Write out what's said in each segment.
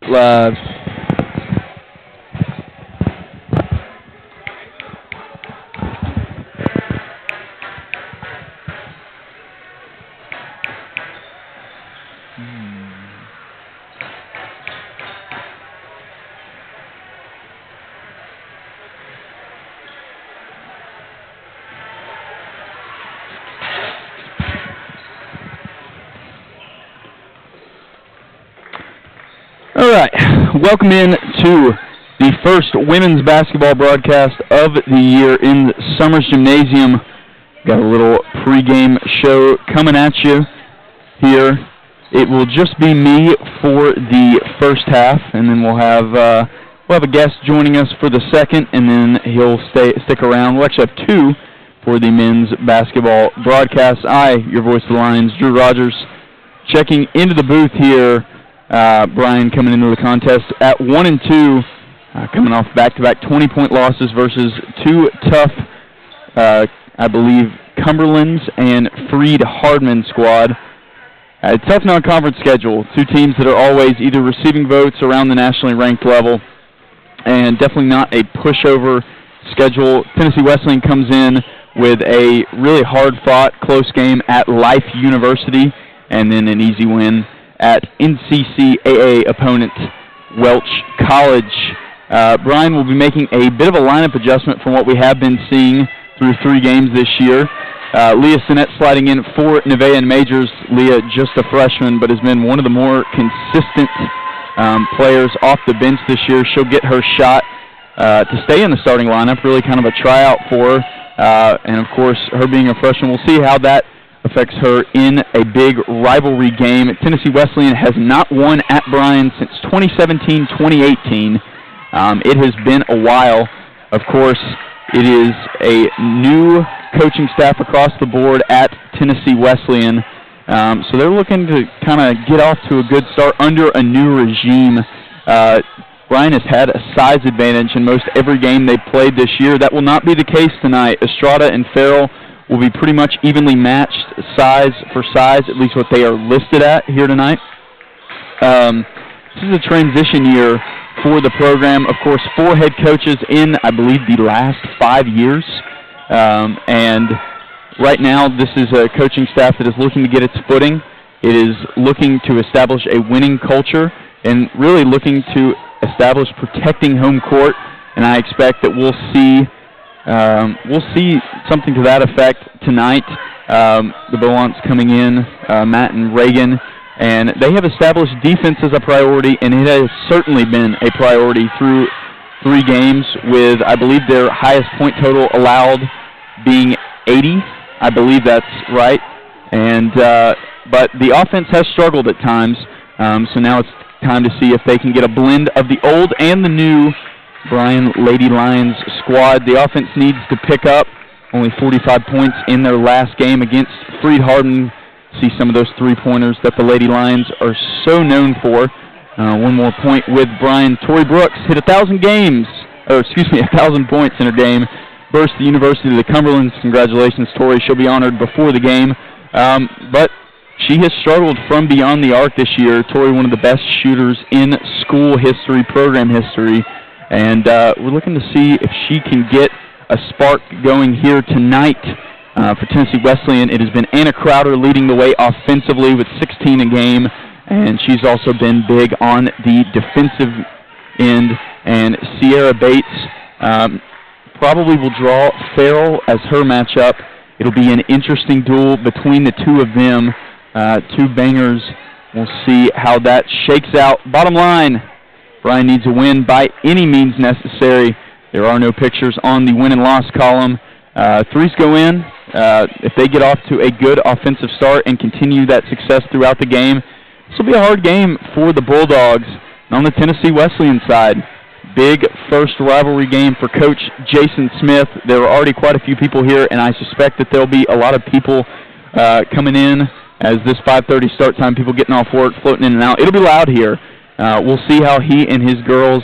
live. All right, welcome in to the first women's basketball broadcast of the year in Summers Gymnasium. Got a little pregame show coming at you here. It will just be me for the first half, and then we'll have a guest joining us for the second, and then he'll stick around. We'll actually have two for the men's basketball broadcast. Your voice of the Lions, Drew Rogers, checking into the booth here. Bryan coming into the contest at 1-2, coming off back-to-back 20-point losses versus two tough, I believe, Cumberland's and Freed Hardman squad. A tough non-conference schedule. Two teams that are always either receiving votes around the nationally ranked level, and definitely not a pushover schedule. Tennessee Wesleyan comes in with a really hard-fought, close game at Life University, and then an easy win at NCCAA opponent Welch College. Bryan will be making a bit of a lineup adjustment from what we have been seeing through 3 games this year. Leah Sinnett sliding in for Nevaeh and Majors. Leah, just a freshman, but has been one of the more consistent players off the bench this year. She'll get her shot to stay in the starting lineup, really kind of a tryout for her. And, of course, her being a freshman, we'll see how that affects her in a big rivalry game. Tennessee Wesleyan has not won at Bryan since 2017-2018. It has been a while. Of course, it is a new coaching staff across the board at Tennessee Wesleyan. So they're looking to kind of get off to a good start under a new regime. Bryan has had a size advantage in most every game they played this year. That will not be the case tonight. Estrada and Farrell will be pretty much evenly matched size for size, at least what they are listed at here tonight. This is a transition year for the program. Of course, 4 head coaches in, I believe, the last 5 years. And right now, this is a coaching staff that is looking to get its footing. It is looking to establish a winning culture and really looking to establish protecting home court. And I expect that we'll see something to that effect tonight. The Beaumonts coming in, Matt and Reagan, and they have established defense as a priority, and it has certainly been a priority through 3 games with, I believe, their highest point total allowed being 80. I believe that's right. And but the offense has struggled at times, so now it's time to see if they can get a blend of the old and the new Bryan Lady Lions squad. The offense needs to pick up. Only 45 points in their last game against Freed Hardman. See some of those 3-pointers that the Lady Lions are so known for. One more point with Bryan. Tori Brooks hit 1,000 points in her game. Burst the University of the Cumberlands. Congratulations, Tori. She'll be honored before the game. But she has struggled from beyond the arc this year. Tori, one of the best shooters in school history, program history. And we're looking to see if she can get a spark going here tonight for Tennessee Wesleyan. It has been Anna Crowder leading the way offensively with 16 a game, and she's also been big on the defensive end. And Sierra Bates probably will draw Farrell as her matchup. It'll be an interesting duel between the two of them. 2 bangers. We'll see how that shakes out. Bottom line, Bryan needs a win by any means necessary. There are no pictures on the win and loss column. 3s go in. If they get off to a good offensive start and continue that success throughout the game, this will be a hard game for the Bulldogs. And on the Tennessee Wesleyan side, big first rivalry game for Coach Jason Smith. There are already quite a few people here, and I suspect that there'll be a lot of people coming in as this 5:30 start time, people getting off work, floating in and out. It'll be loud here. We'll see how he and his girls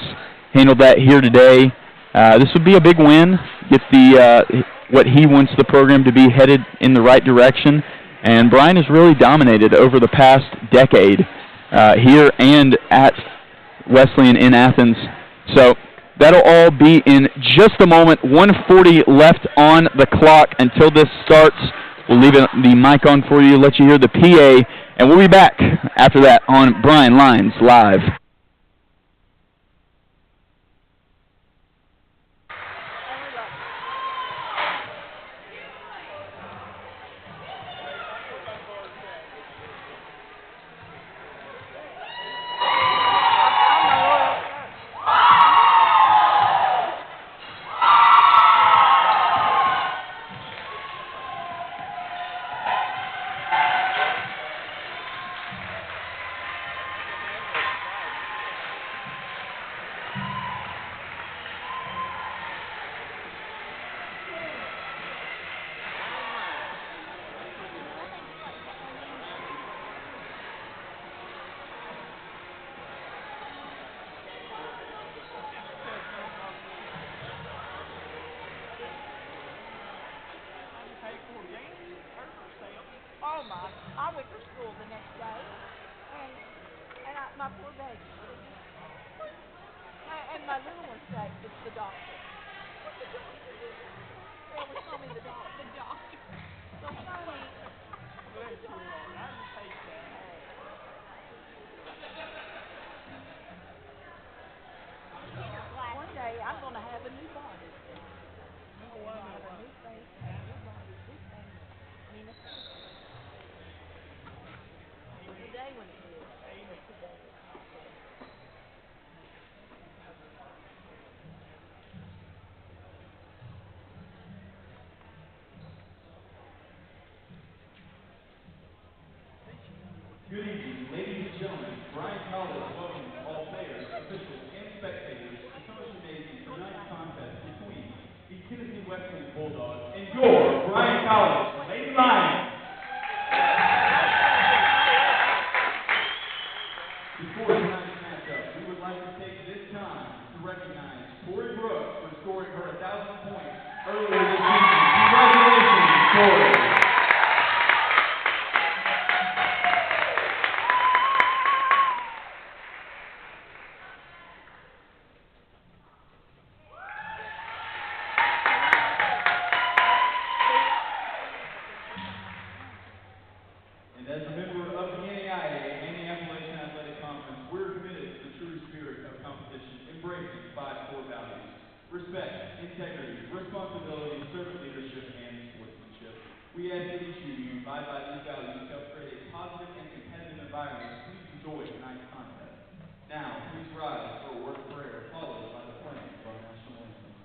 handle that here today. This would be a big win, get the what he wants the program to be headed in the right direction. And Bryan has really dominated over the past decade here and at Wesleyan in Athens. So that'll all be in just a moment. 1:40 left on the clock until this starts. We'll leave the mic on for you, let you hear the PA, and we'll be back after that on Bryan Lions Live. I went to school the next day, and my poor baby, and my little one said, it's the doctor. What's the doctor doing? They always call me the doctor. The doctor. So funny. Bless your heart. I just hate that. One day I'm going to have a new body. I'm going to have a new face, a new body, new family. I mean, it's today when it is. Today. Good evening, ladies and gentlemen. Bryan College welcomes all players, officials, and spectators to Summer Gymnasium tonight's contest between the Tennessee Wesleyan Bulldogs and your Bryan College Lady Lions. Before tonight's matchup, we would like to take this time to recognize Tori Brooks for scoring her 1,000 points earlier this season. Congratulations, Tori. And as a member of the NAIA and the Appalachian Athletic Conference, we're committed to the true spirit of competition, embracing 5 core values: respect, integrity, responsibility, servant leadership, and sportsmanship. We ask that each of you abide by these values to help create a positive and competitive environment. Please enjoy tonight's contest. Now, please rise for a word of prayer, followed by the playing of our national anthem.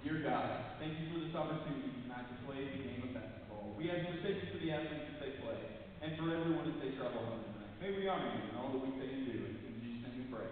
Dear God, thank you for this opportunity tonight to play the game of basketball. We ask for safety for the athletes as they play, and for everyone as they travel home tonight. May we honor you in all that we say and do. In Jesus' name we pray.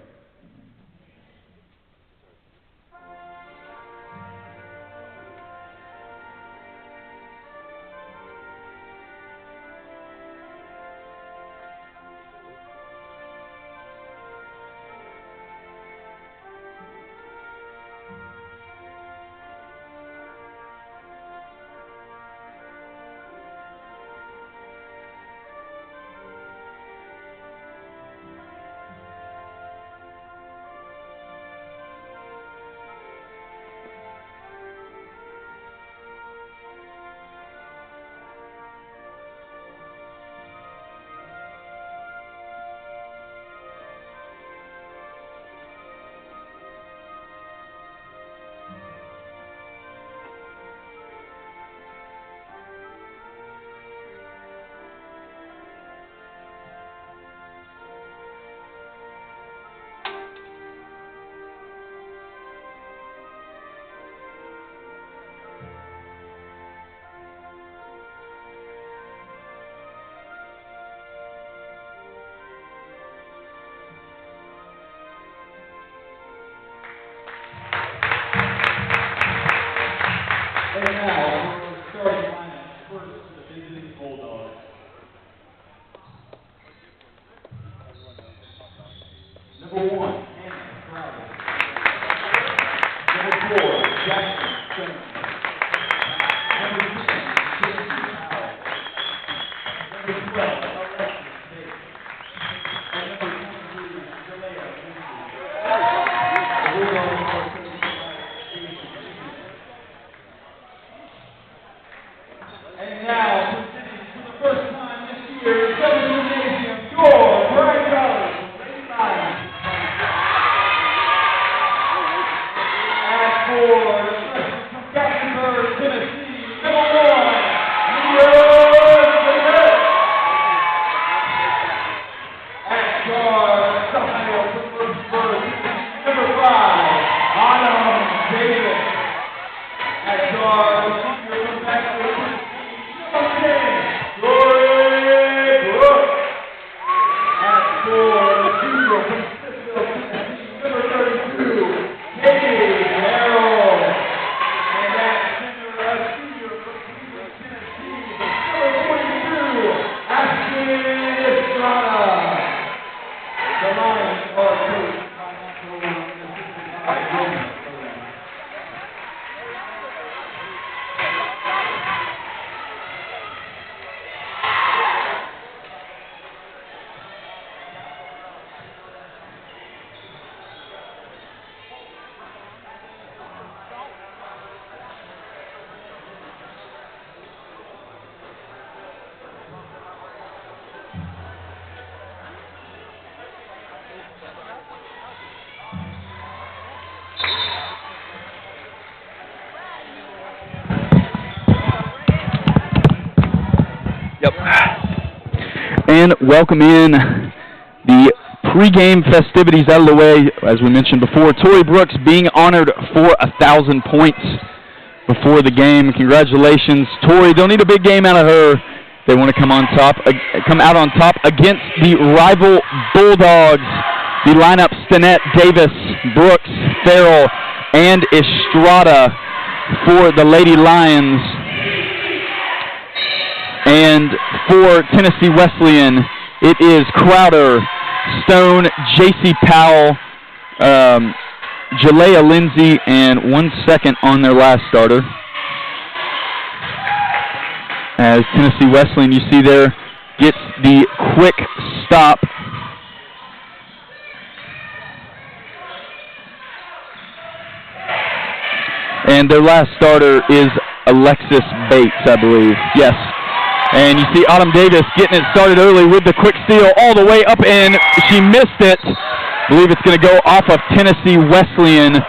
And now, for the starting lineup, first to the visiting Bulldogs. Number 1, Hannah Crowder. Number 4, Jackson Johnson. Number 10, Casey Powell. Number 12, Alexis Bates. And number And welcome in the pregame festivities out of the way. As we mentioned before, Tori Brooks being honored for 1,000 points before the game. Congratulations, Tori. Don't need a big game out of her. They want to come out on top against the rival Bulldogs. The lineup: Stinnett, Davis, Brooks, Farrell, and Estrada for the Lady Lions. And for Tennessee Wesleyan, it is Crowder, Stone, J.C. Powell, Jalea Lindsay, and 1 second on their last starter. As Tennessee Wesleyan, you see there, gets the quick stop. And their last starter is Alexis Bates, I believe. Yes. And you see Autumn Davis getting it started early with the quick steal all the way up, and she missed it. I believe it's going to go off of Tennessee Wesleyan.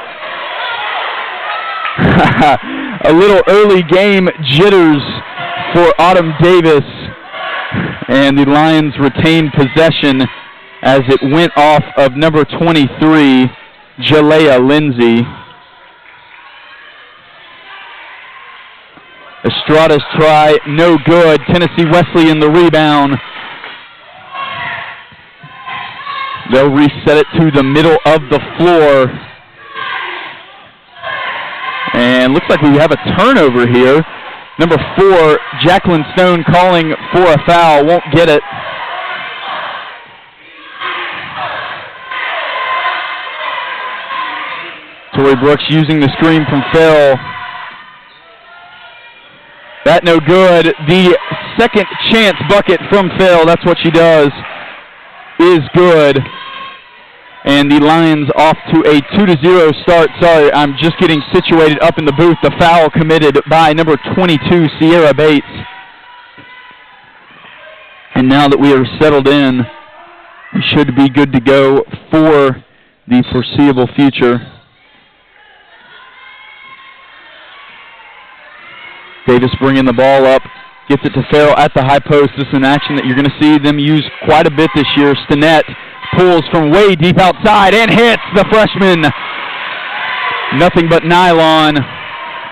A little early game jitters for Autumn Davis, and the Lions retain possession as it went off of number 23, Jalea Lindsay. Estrada's try, no good. Tennessee Wesleyan the rebound. They'll reset it to the middle of the floor. And looks like we have a turnover here. Number 4, Jacqueline Stone calling for a foul. Won't get it. Tori Brooks using the screen from Farrell. That no good. The second chance bucket from Farrell, that's what she does, is good. And the Lions off to a 2-0 start. Sorry, I'm just getting situated up in the booth. The foul committed by number 22, Sierra Bates. And now that we are settled in, we should be good to go for the foreseeable future. Davis bringing the ball up, gets it to Farrell at the high post. This is an action that you're going to see them use quite a bit this year. Stinnett pulls from way deep outside and hits the freshman. Nothing but nylon.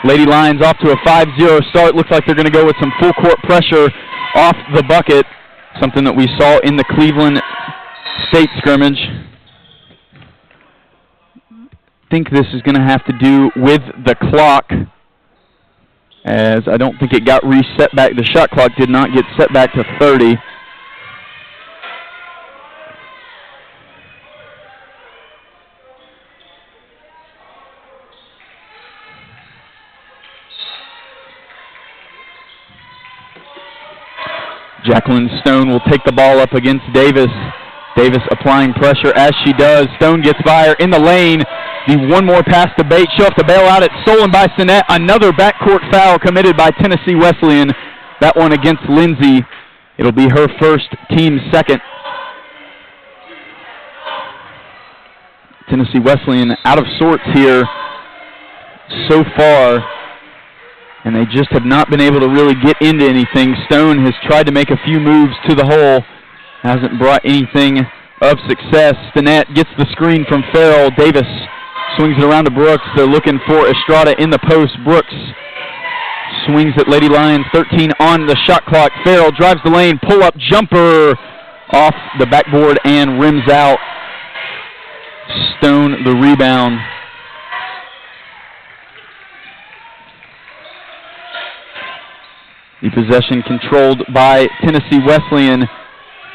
Lady Lions off to a 5-0 start. Looks like they're going to go with some full court pressure off the bucket, something that we saw in the Cleveland State scrimmage. I think this is going to have to do with the clock, as I don't think it got reset back. The shot clock did not get set back to 30. Jacqueline Stone will take the ball up against Davis. Davis applying pressure as she does. Stone gets by her in the lane. The one more pass to Bates. She'll have to bail out. It's stolen by Stinnett. Another backcourt foul committed by Tennessee Wesleyan. That one against Lindsay. It'll be her first, team second. Tennessee Wesleyan out of sorts here so far, and they just have not been able to really get into anything. Stone has tried to make a few moves to the hole. Hasn't brought anything of success. Stinnett gets the screen from Farrell. Davis swings it around to Brooks. They're looking for Estrada in the post. Brooks swings at Lady Lions. 13 on the shot clock. Farrell drives the lane. Pull-up jumper off the backboard and rims out. Stone the rebound. The possession controlled by Tennessee Wesleyan.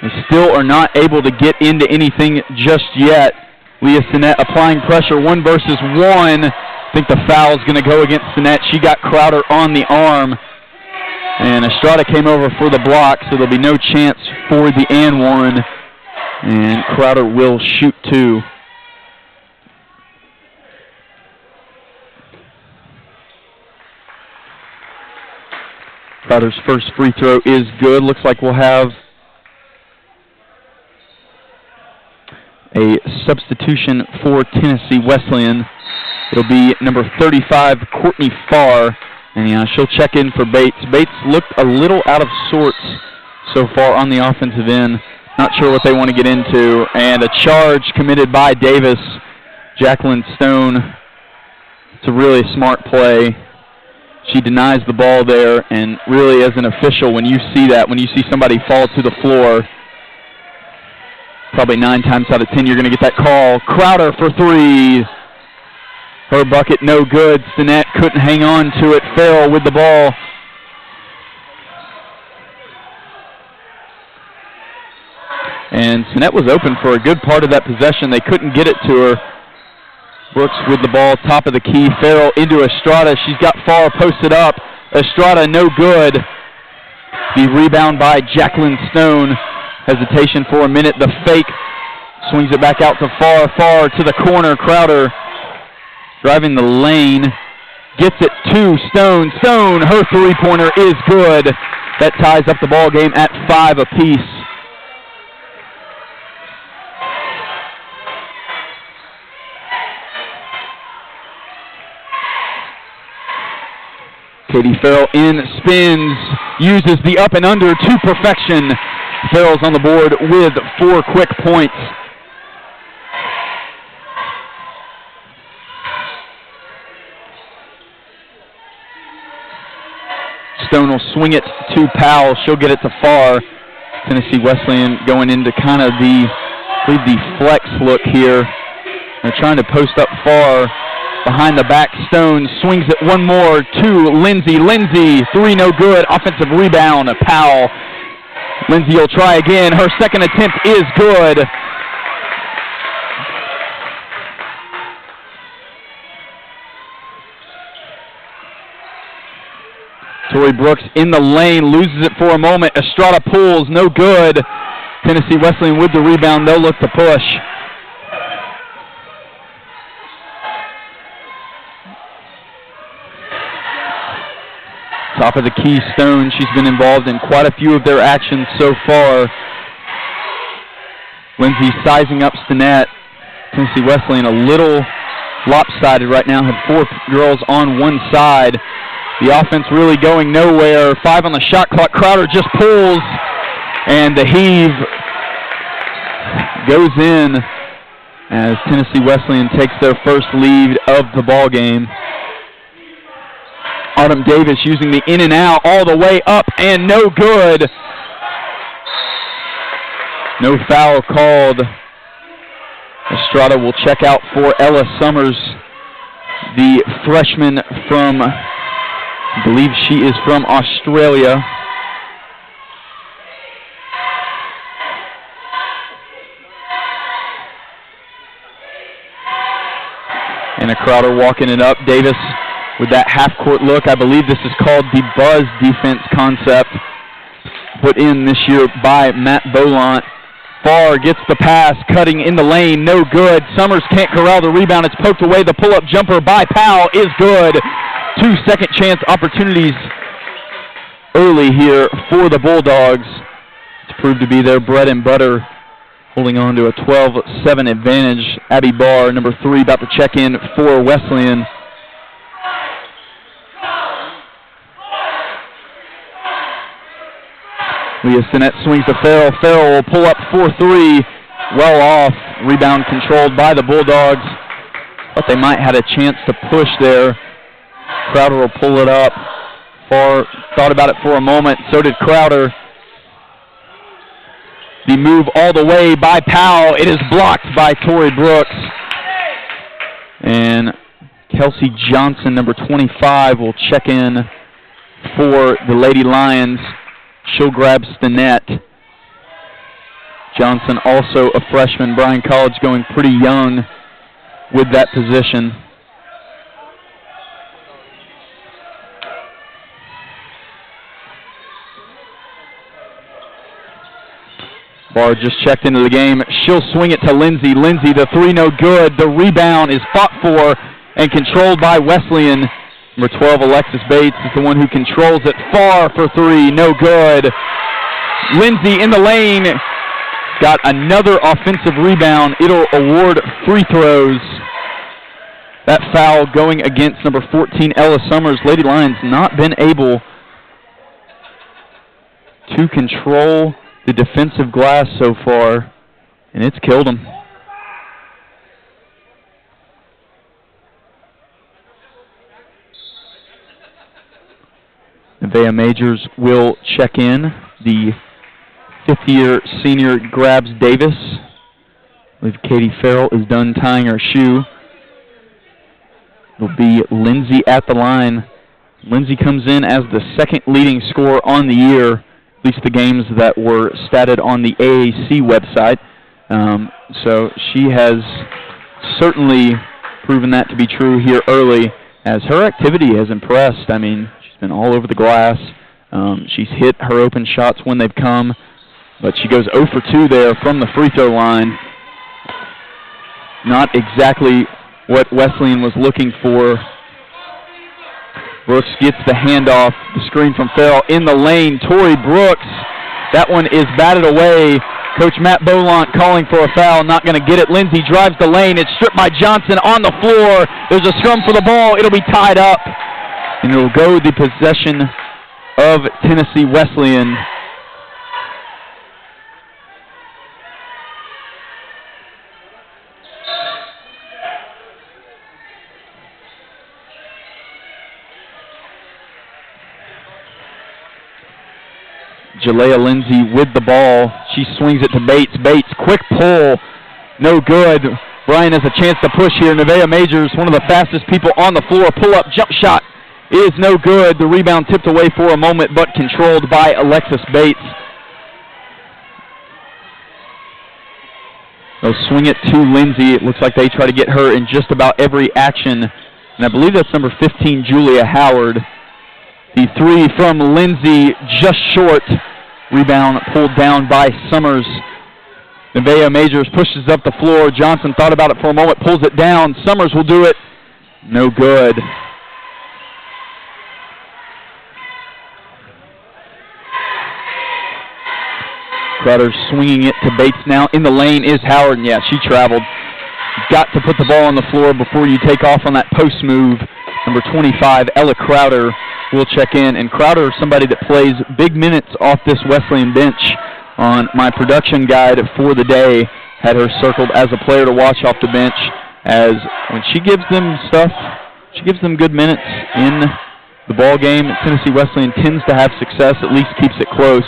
They still are not able to get into anything just yet. Leah Stinnett applying pressure, 1 versus 1. I think the foul is going to go against Stinnett. She got Crowder on the arm. And Estrada came over for the block, so there'll be no chance for the and one. And Crowder will shoot 2. Crowder's first free throw is good. Looks like we'll have a substitution for Tennessee Wesleyan. It'll be number 35, Courtney Farr, and she'll check in for Bates. Bates looked a little out of sorts so far on the offensive end. Not sure what they want to get into. And a charge committed by Davis. Jacqueline Stone. It's a really smart play. She denies the ball there, and really as an official, when you see that, when you see somebody fall to the floor, probably 9 times out of 10 you're going to get that call. Crowder for 3. Her bucket no good. Stinnett couldn't hang on to it. Farrell with the ball. And Stinnett was open for a good part of that possession. They couldn't get it to her. Brooks with the ball, top of the key. Farrell into Estrada. She's got Farr posted up. Estrada no good. The rebound by Jacqueline Stone. Hesitation for a minute. The fake swings it back out to Farr. Farr to the corner. Crowder driving the lane. Gets it to Stone. Stone, her three-pointer is good. That ties up the ball game at 5 apiece. Katie Farrell in, spins, uses the up and under to perfection. Farrell's on the board with 4 quick points. Stone will swing it to Powell. She'll get it to Farr. Tennessee Wesleyan going into kind of the flex look here. They're trying to post up Farr. Behind the back, Stone swings it one more to Lindsay. Lindsay, 3 no good. Offensive rebound, Powell. Lindsay will try again. Her second attempt is good. Tori Brooks in the lane, loses it for a moment. Estrada pulls, no good. Tennessee Wesleyan with the rebound. They'll look to push. Top of the key, Stone. She's been involved in quite a few of their actions so far. Lindsay sizing up Stinnett. Tennessee Wesleyan a little lopsided right now. Had 4 girls on one side. The offense really going nowhere. 5 on the shot clock. Crowder just pulls. And the heave goes in as Tennessee Wesleyan takes their first lead of the ball game. Autumn Davis using the in and out all the way up and no good. No foul called. Estrada will check out for Ella Summers, the freshman from, I believe she is from Australia. And a Crowder walking it up. Davis with that half-court look. I believe this is called the buzz defense concept put in this year by Matt Bolant. Farr gets the pass, cutting in the lane, no good. Summers can't corral the rebound. It's poked away. The pull-up jumper by Powell is good. 2 second-chance opportunities early here for the Bulldogs. It's proved to be their bread and butter, holding on to a 12-7 advantage. Abby Barr, number 3, about to check in for Wesleyan. Leah Stinnett swings to Farrell. Farrell will pull up 4-3. Well off. Rebound controlled by the Bulldogs. Thought they might have a chance to push there. Crowder will pull it up. Farr thought about it for a moment. So did Crowder. The move all the way by Powell. It is blocked by Tori Brooks. And Kelsey Johnson, number 25, will check in for the Lady Lions. She'll grab Stinnett. Johnson, also a freshman. Bryan College going pretty young with that position. Barr just checked into the game. She'll swing it to Lindsay. Lindsay, the 3 no good. The rebound is fought for and controlled by Wesleyan. Number 12, Alexis Bates, is the one who controls it. Farr for 3, no good. Lindsay in the lane, got another offensive rebound. It'll award free throws. That foul going against number 14, Ella Summers. Lady Lions not been able to control the defensive glass so far, and it's killed them. Nevaeh Majors will check in. The fifth-year senior grabs Davis. I believe Katie Farrell is done tying her shoe. It'll be Lindsay at the line. Lindsay comes in as the second leading scorer on the year, at least the games that were statted on the AAC website. So she has certainly proven that to be true here early, as her activity has impressed. I mean, she's been all over the glass. She's hit her open shots when they've come, but she goes 0 for 2 there from the free throw line. Not exactly what Wesleyan was looking for. Brooks gets the handoff, the screen from Farrell in the lane. Tori Brooks, that one is batted away. Coach Matt Bolant calling for a foul, not going to get it. Lindsay drives the lane. It's stripped by Johnson on the floor. There's a scrum for the ball. It'll be tied up, and it'll go the possession of Tennessee Wesleyan. Jalea Lindsay with the ball. She swings it to Bates. Bates, quick pull. No good. Bryan has a chance to push here. Nevaeh Majors, one of the fastest people on the floor. Pull-up jump shot is no good. The rebound tipped away for a moment, but controlled by Alexis Bates. They'll swing it to Lindsay. It looks like they try to get her in just about every action. And I believe that's number 15, Julia Howard. The three from Lindsay, just short. Rebound pulled down by Summers. Nevaeh Majors pushes up the floor. Johnson thought about it for a moment, pulls it down. Summers will do it. No good. Crowder swinging it to Bates now. In the lane is Howard. And yeah, she traveled. Got to put the ball on the floor before you take off on that post move. Number 25, Ella Crowder, will check in. And Crowder is somebody that plays big minutes off this Wesleyan bench. On my production guide for the day, had her circled as a player to watch off the bench, as when she gives them stuff, she gives them good minutes in the ball game. Tennessee Wesleyan tends to have success, at least keeps it close.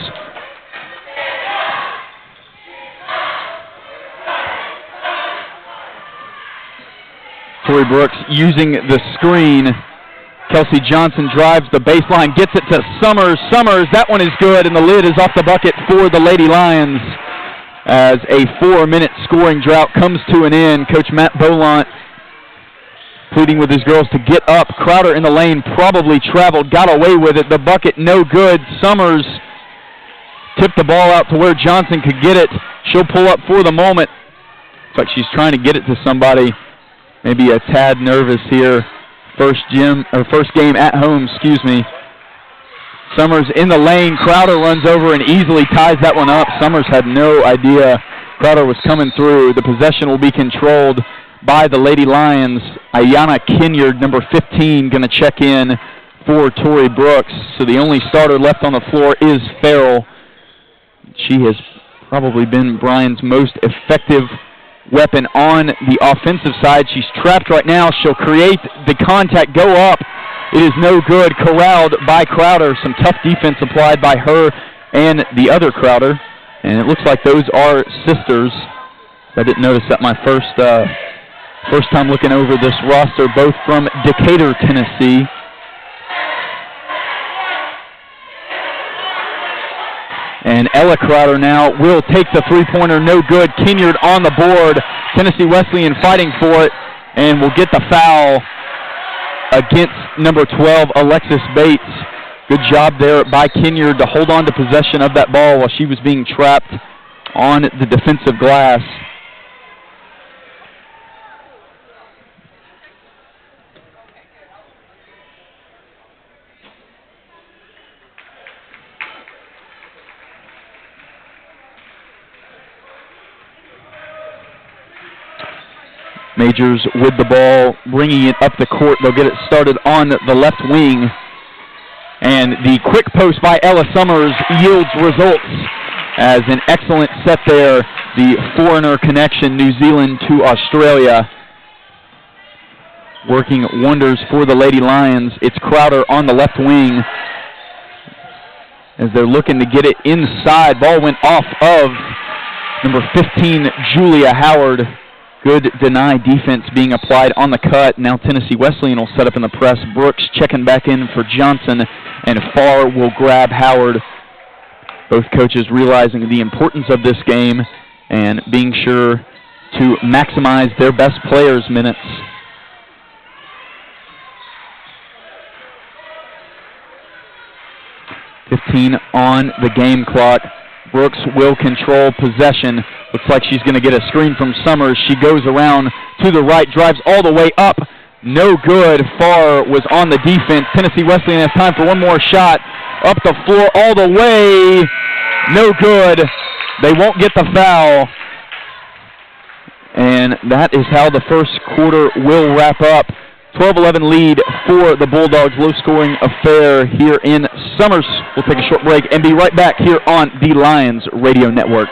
Tori Brooks using the screen. Kelsey Johnson drives the baseline, gets it to Summers. Summers, that one is good, and the lid is off the bucket for the Lady Lions as a 4-minute scoring drought comes to an end. Coach Matt Bolant pleading with his girls to get up. Crowder in the lane, probably traveled, got away with it. The bucket, no good. Summers tipped the ball out to where Johnson could get it. She'll pull up for the moment. Looks like she's trying to get it to somebody. Maybe a tad nervous here. First game at home, excuse me. Summers in the lane. Crowder runs over and easily ties that one up. Summers had no idea Crowder was coming through. The possession will be controlled by the Lady Lions. Ayanna Kinyard, number 15, going to check in for Tori Brooks. So the only starter left on the floor is Farrell. She has probably been Bryan's most effective weapon on the offensive side. She's trapped right now. She'll create the contact, go up. It is no good. Corralled by Crowder. Some tough defense applied by her and the other Crowder. And it looks like those are sisters. I didn't notice that my first time looking over this roster, both from Decatur, Tennessee. And Ella Crowder now will take the three-pointer, no good. Kinyard on the board. Tennessee Wesleyan fighting for it, and will get the foul against number 12, Alexis Bates. Good job there by Kinyard to hold on to possession of that ball while she was being trapped on the defensive glass. Majors with the ball, bringing it up the court. They'll get it started on the left wing. And the quick post by Ella Summers yields results as an excellent set there. The foreigner connection, New Zealand to Australia, working wonders for the Lady Lions. It's Crowder on the left wing as they're looking to get it inside. Ball went off of number 15, Julia Howard. Good deny defense being applied on the cut. Now Tennessee Wesleyan will set up in the press. Brooks checking back in for Johnson, and Farr will grab Howard. Both coaches realizing the importance of this game and being sure to maximize their best players' minutes. .15 on the game clock. Brooks will control possession. Looks like she's going to get a screen from Summers. She goes around to the right, drives all the way up. No good. Farr was on the defense. Tennessee Wesleyan has time for one more shot. Up the floor all the way. No good. They won't get the foul. And that is how the first quarter will wrap up. 12-11 lead for the Bulldogs. Low-scoring affair here in Summers. We'll take a short break and be right back here on the Lions Radio Network.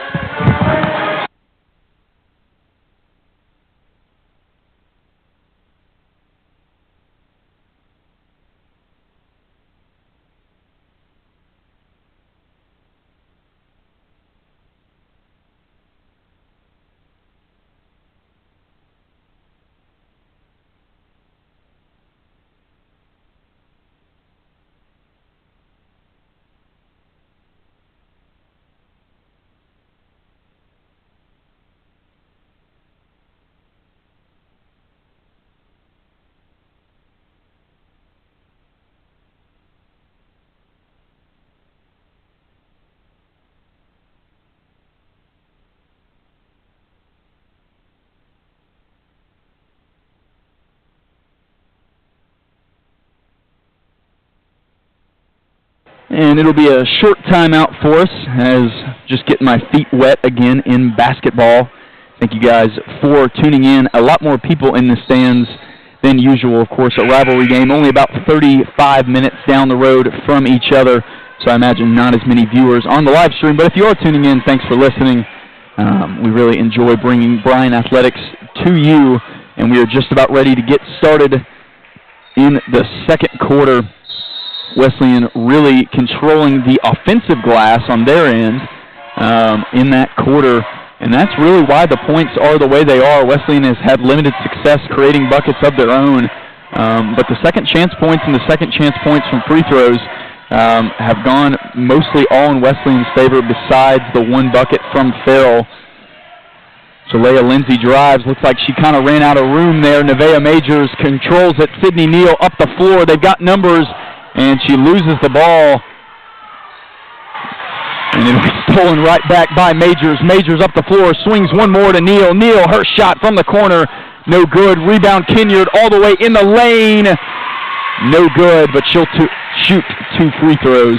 And it'll be a short timeout for us as just getting my feet wet again in basketball. Thank you guys for tuning in. A lot more people in the stands than usual, of course, a rivalry game. Only about 35 minutes down the road from each other, so I imagine not as many viewers on the live stream. But if you are tuning in, thanks for listening. We really enjoy bringing Bryan Athletics to you, and we are just about ready to get started in the second quarter. Wesleyan really controlling the offensive glass on their end in that quarter, and that's really why the points are the way they are. Wesleyan has had limited success creating buckets of their own, but the second chance points and the second chance points from free throws have gone mostly all in Wesleyan's favor besides the one bucket from Farrell. Jalea Lindsay drives. Looks like she kind of ran out of room there. Nevaeh Majors controls it. Sydney Neal up the floor. They've got numbers, and she loses the ball. And it'll be stolen right back by Majors. Majors up the floor, swings one more to Neal. Neal, her shot from the corner, no good. Rebound Kinyard all the way in the lane. No good, but she'll shoot 2 free throws.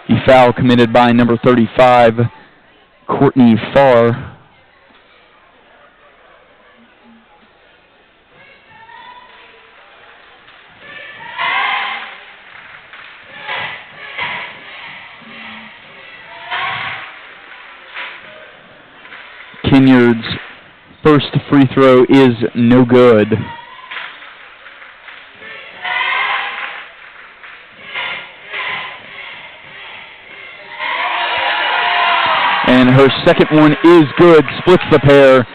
The foul committed by number 35, Courtney Farr. Kinyard's first free throw is no good. And her second one is good, splits the pair.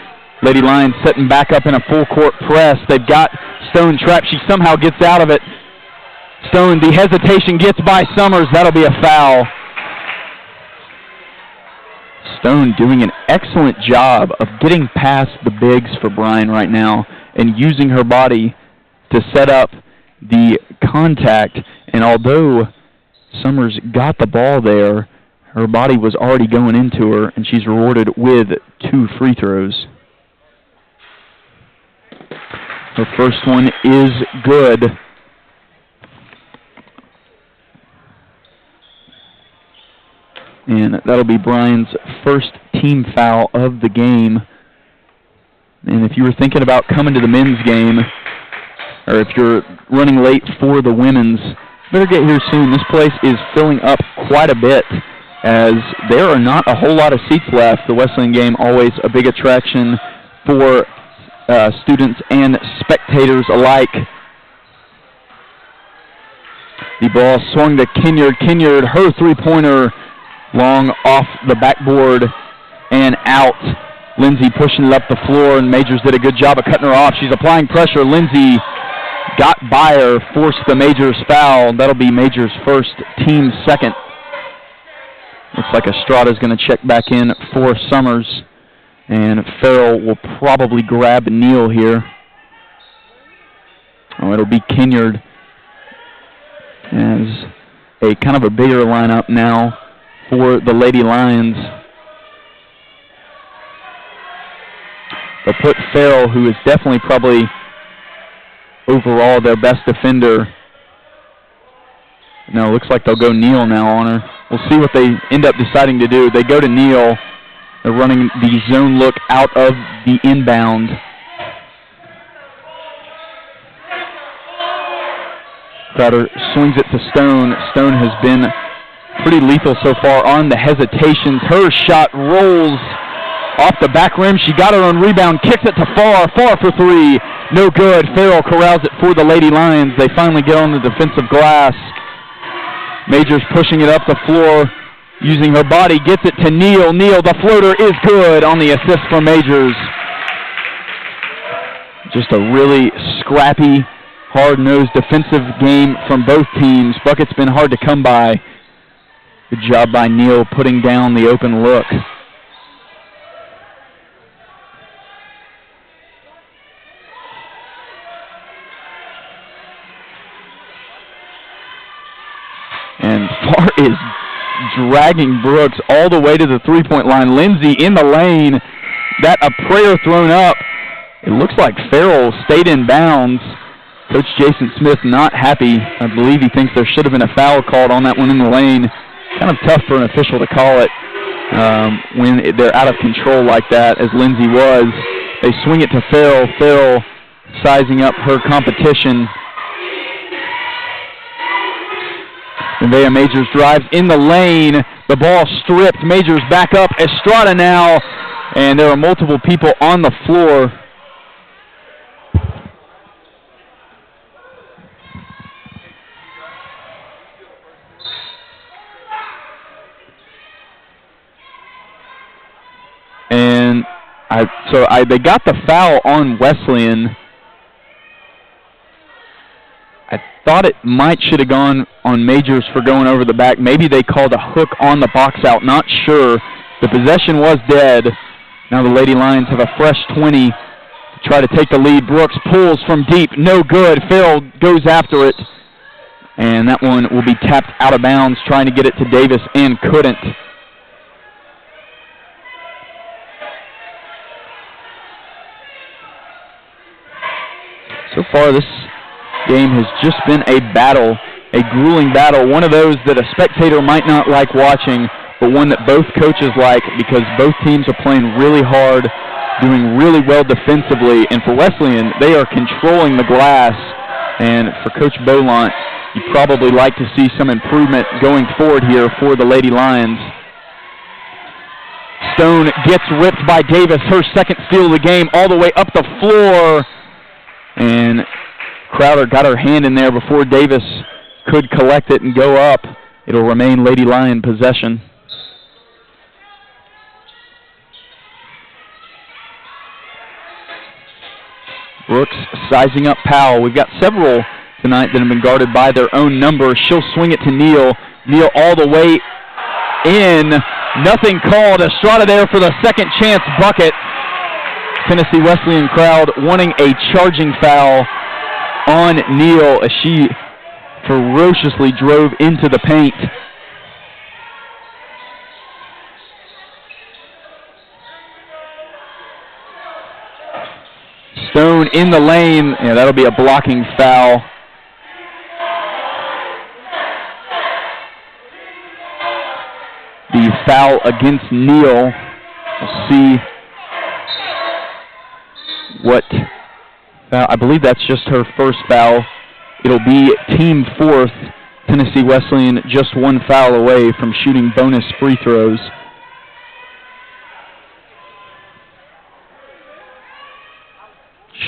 Lady Lions setting back up in a full court press. They've got Stone trapped. She somehow gets out of it. Stone, the hesitation gets by Summers. That'll be a foul. Stone doing an excellent job of getting past the bigs for Bryan right now and using her body to set up the contact. And although Summers got the ball there, her body was already going into her, and she's rewarded with 2 free throws. Her first one is good. And that'll be Bryan's first team foul of the game. And if you were thinking about coming to the men's game, or if you're running late for the women's, better get here soon. This place is filling up quite a bit, as there are not a whole lot of seats left. The Wesleyan game, always a big attraction for students and spectators alike. The ball swung to Kinyard. Kinyard, her three-pointer, long off the backboard and out. Lindsay pushing it up the floor, and Majors did a good job of cutting her off. She's applying pressure. Lindsay got by her, forced the Majors foul. That'll be Majors' first, team second. Looks like Estrada's going to check back in for Summers, and Farrell will probably grab Neal here. Oh, it'll be Kinyard as a kind of a bigger lineup now for the Lady Lions. They'll put Farrell, who is definitely probably overall their best defender. No, looks like they'll go Neal now on her. We'll see what they end up deciding to do. They go to Neal. They're running the zone look out of the inbound. Crowder swings it to Stone. Stone has been pretty lethal so far on the hesitations. Her shot rolls off the back rim. She got her own rebound, kicks it to Far for three. No good. Farrell corrals it for the Lady Lions. They finally get on the defensive glass. Majors pushing it up the floor, using her body, gets it to Neal. Neal, the floater is good on the assist from Majors. Just a really scrappy, hard-nosed defensive game from both teams. Bucket's been hard to come by. Good job by Neal putting down the open look. And Far is dragging Brooks all the way to the three-point line. Lindsay in the lane. That a prayer thrown up. It looks like Farrell stayed in bounds. Coach Jason Smith not happy. I believe he thinks there should have been a foul called on that one in the lane. Kind of tough for an official to call it when they're out of control like that, as Lindsay was. They swing it to Farrell. Farrell sizing up her competition. Nevaeh Majors drives in the lane. The ball stripped. Majors back up. Estrada now. And there are multiple people on the floor. And they got the foul on Wesleyan. I thought it should have gone on Majors for going over the back. Maybe they called a hook on the box out. Not sure. The possession was dead. Now the Lady Lions have a fresh 20 to try to take the lead. Brooks pulls from deep. No good. Farrell goes after it. And that one will be tapped out of bounds, trying to get it to Davis and couldn't. So far, this game has just been a battle, a grueling battle, one of those that a spectator might not like watching, but one that both coaches like because both teams are playing really hard, doing really well defensively. And for Wesleyan, they are controlling the glass. And for Coach Beaumont, you'd probably like to see some improvement going forward here for the Lady Lions. Stone gets ripped by Davis, her second steal of the game, all the way up the floor. And Crowder got her hand in there before Davis could collect it and go up. It'll remain Lady Lion possession. Brooks sizing up Powell. We've got several tonight that have been guarded by their own number. She'll swing it to Neal. Neal all the way in. Nothing called. Estrada there for the second chance bucket. Tennessee Wesleyan crowd wanting a charging foul on Neal as she ferociously drove into the paint. Stone in the lane. Yeah, that'll be a blocking foul. The foul against Neal. We'll see what foul. I believe that's just her first foul. It'll be team fourth. Tennessee Wesleyan just one foul away from shooting bonus free throws.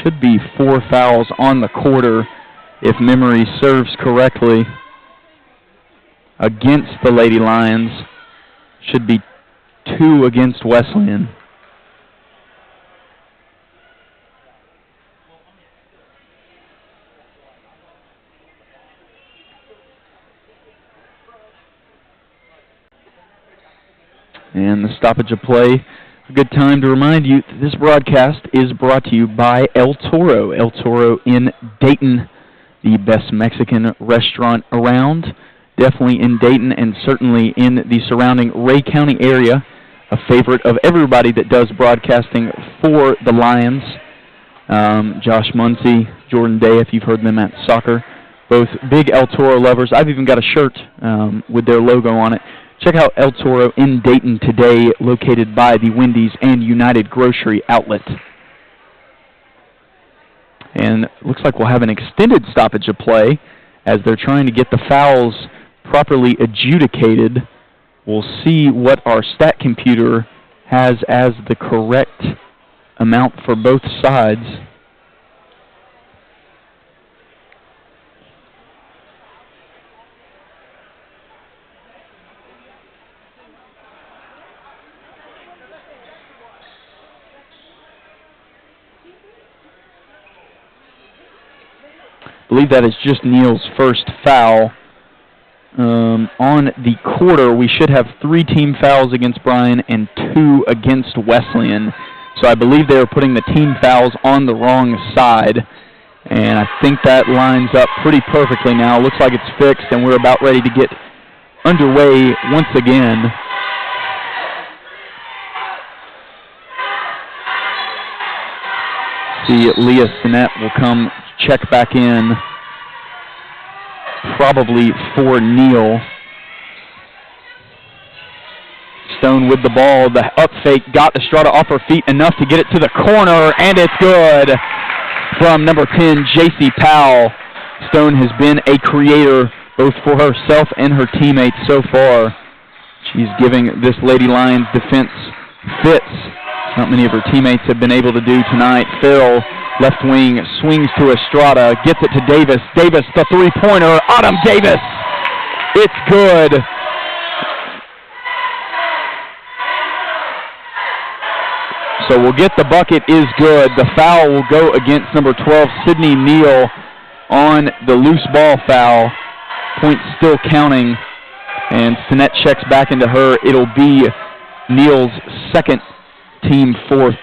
Should be 4 fouls on the quarter, if memory serves correctly, against the Lady Lions. Should be 2 against Wesleyan. And the stoppage of play. A good time to remind you that this broadcast is brought to you by El Toro. El Toro in Dayton, the best Mexican restaurant around. Definitely in Dayton and certainly in the surrounding Ray County area. A favorite of everybody that does broadcasting for the Lions. Josh Muncie, Jordan Day, if you've heard them at soccer. Both big El Toro lovers. I've even got a shirt with their logo on it. Check out El Toro in Dayton today, located by the Wendy's and United Grocery Outlet. And looks like we'll have an extended stoppage of play as they're trying to get the fouls properly adjudicated. We'll see what our stat computer has as the correct amount for both sides. I believe that is just Neal's first foul. On the quarter, we should have 3 team fouls against Bryan and 2 against Wesleyan. So I believe they are putting the team fouls on the wrong side. And I think that lines up pretty perfectly now. Looks like it's fixed, and we're about ready to get underway once again. See, Leah Sinnett will come check back in, probably for Neal. Stone with the ball. The up fake got Estrada off her feet enough to get it to the corner, and it's good from number 10, J.C. Powell. Stone has been a creator both for herself and her teammates so far. She's giving this Lady Lions defense fits. Not many of her teammates have been able to do tonight. Farrell, left wing, swings to Estrada, gets it to Davis. Davis, the three-pointer. Autumn Davis. It's good. So we'll get the bucket, is good. The foul will go against number 12, Sydney Neal, on the loose ball foul. Points still counting. And Sinnett checks back into her. It'll be Neal's second, team fourth.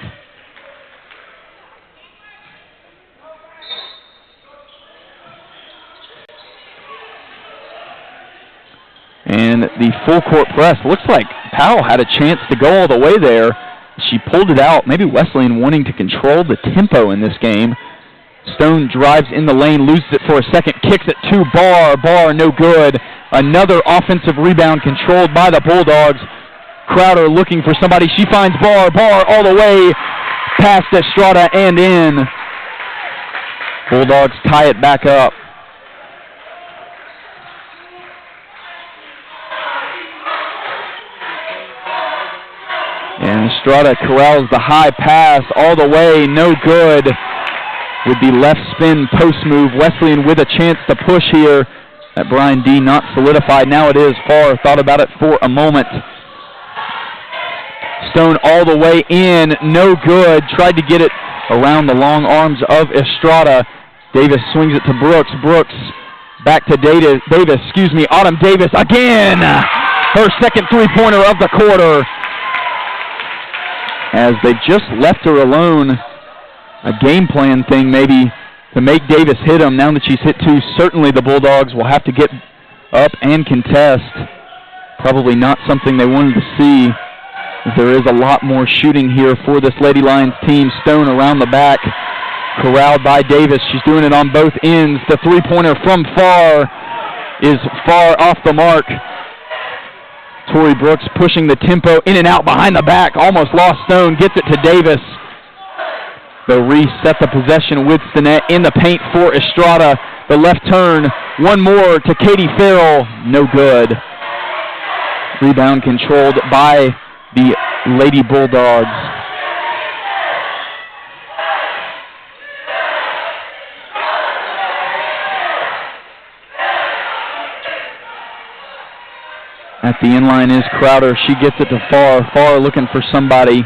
And the full court press. Looks like Powell had a chance to go all the way there. She pulled it out. Maybe Wesleyan wanting to control the tempo in this game. Stone drives in the lane, loses it for a second, kicks it to Barr. Barr, no good. Another offensive rebound controlled by the Bulldogs. Crowder looking for somebody. She finds Barr. Barr all the way past Estrada and in. Bulldogs tie it back up. And Estrada corrals the high pass all the way, no good. With the left spin post move, Wesleyan with a chance to push here. That Bryan D not solidified. Now it is. Farr thought about it for a moment. Stone all the way in, no good. Tried to get it around the long arms of Estrada. Davis swings it to Brooks. Brooks back to Davis. Autumn Davis again. Her second three-pointer of the quarter. As they just left her alone. A game plan thing maybe to make Davis hit him. Now that she's hit 2, certainly the Bulldogs will have to get up and contest. Probably not something they wanted to see. There is a lot more shooting here for this Lady Lions team. Stone around the back, corralled by Davis. She's doing it on both ends. The three-pointer from Farr is far off the mark. Tori Brooks pushing the tempo in and out behind the back. Almost lost Stone. Gets it to Davis. They'll reset the possession with Stinnett in the paint for Estrada. The left turn, one more to Katie Farrell, no good. Rebound controlled by the Lady Bulldogs. At the inline is Crowder. She gets it to Farr. Farr looking for somebody.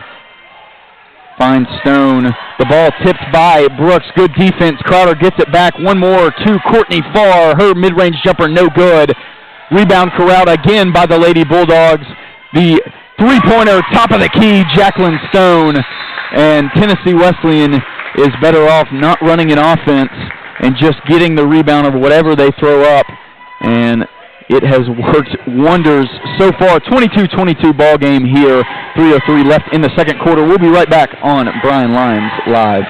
Finds Stone. The ball tipped by Brooks. Good defense. Crowder gets it back. One more to Courtney Farr. Her mid-range jumper no good. Rebound corralled again by the Lady Bulldogs. The three-pointer, top of the key, Jacqueline Stone. And Tennessee Wesleyan is better off not running an offense and just getting the rebound of whatever they throw up. And it has worked wonders so far. 22-22 ball game here. 3:03 left in the second quarter. We'll be right back on Bryan Lions Live.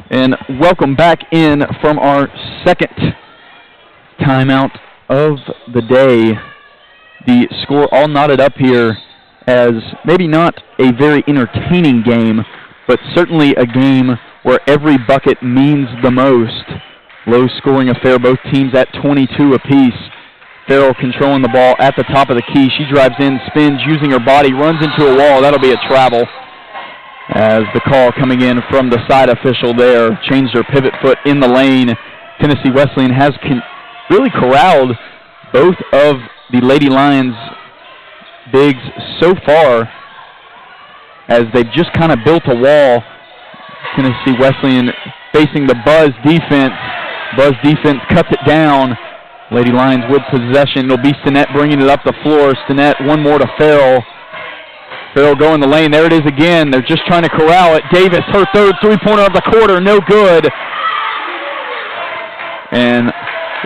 And welcome back in from our second timeout of the day. The score all knotted up here as maybe not a very entertaining game, but certainly a game where every bucket means the most. Low-scoring affair, both teams at 22 apiece. Farrell controlling the ball at the top of the key. She drives in, spins, using her body, runs into a wall. That'll be a travel. As the call coming in from the side official there, changed her pivot foot in the lane. Tennessee Wesleyan has really corralled both of the Lady Lions bigs so far as they've just kind of built a wall. Tennessee Wesleyan facing the Buzz defense. Buzz defense cuts it down. Lady Lions with possession. It'll be Stinnett bringing it up the floor. Stinnett, one more to Farrell. Farrell going the lane. There it is again. They're just trying to corral it. Davis, her third three-pointer of the quarter. No good. And,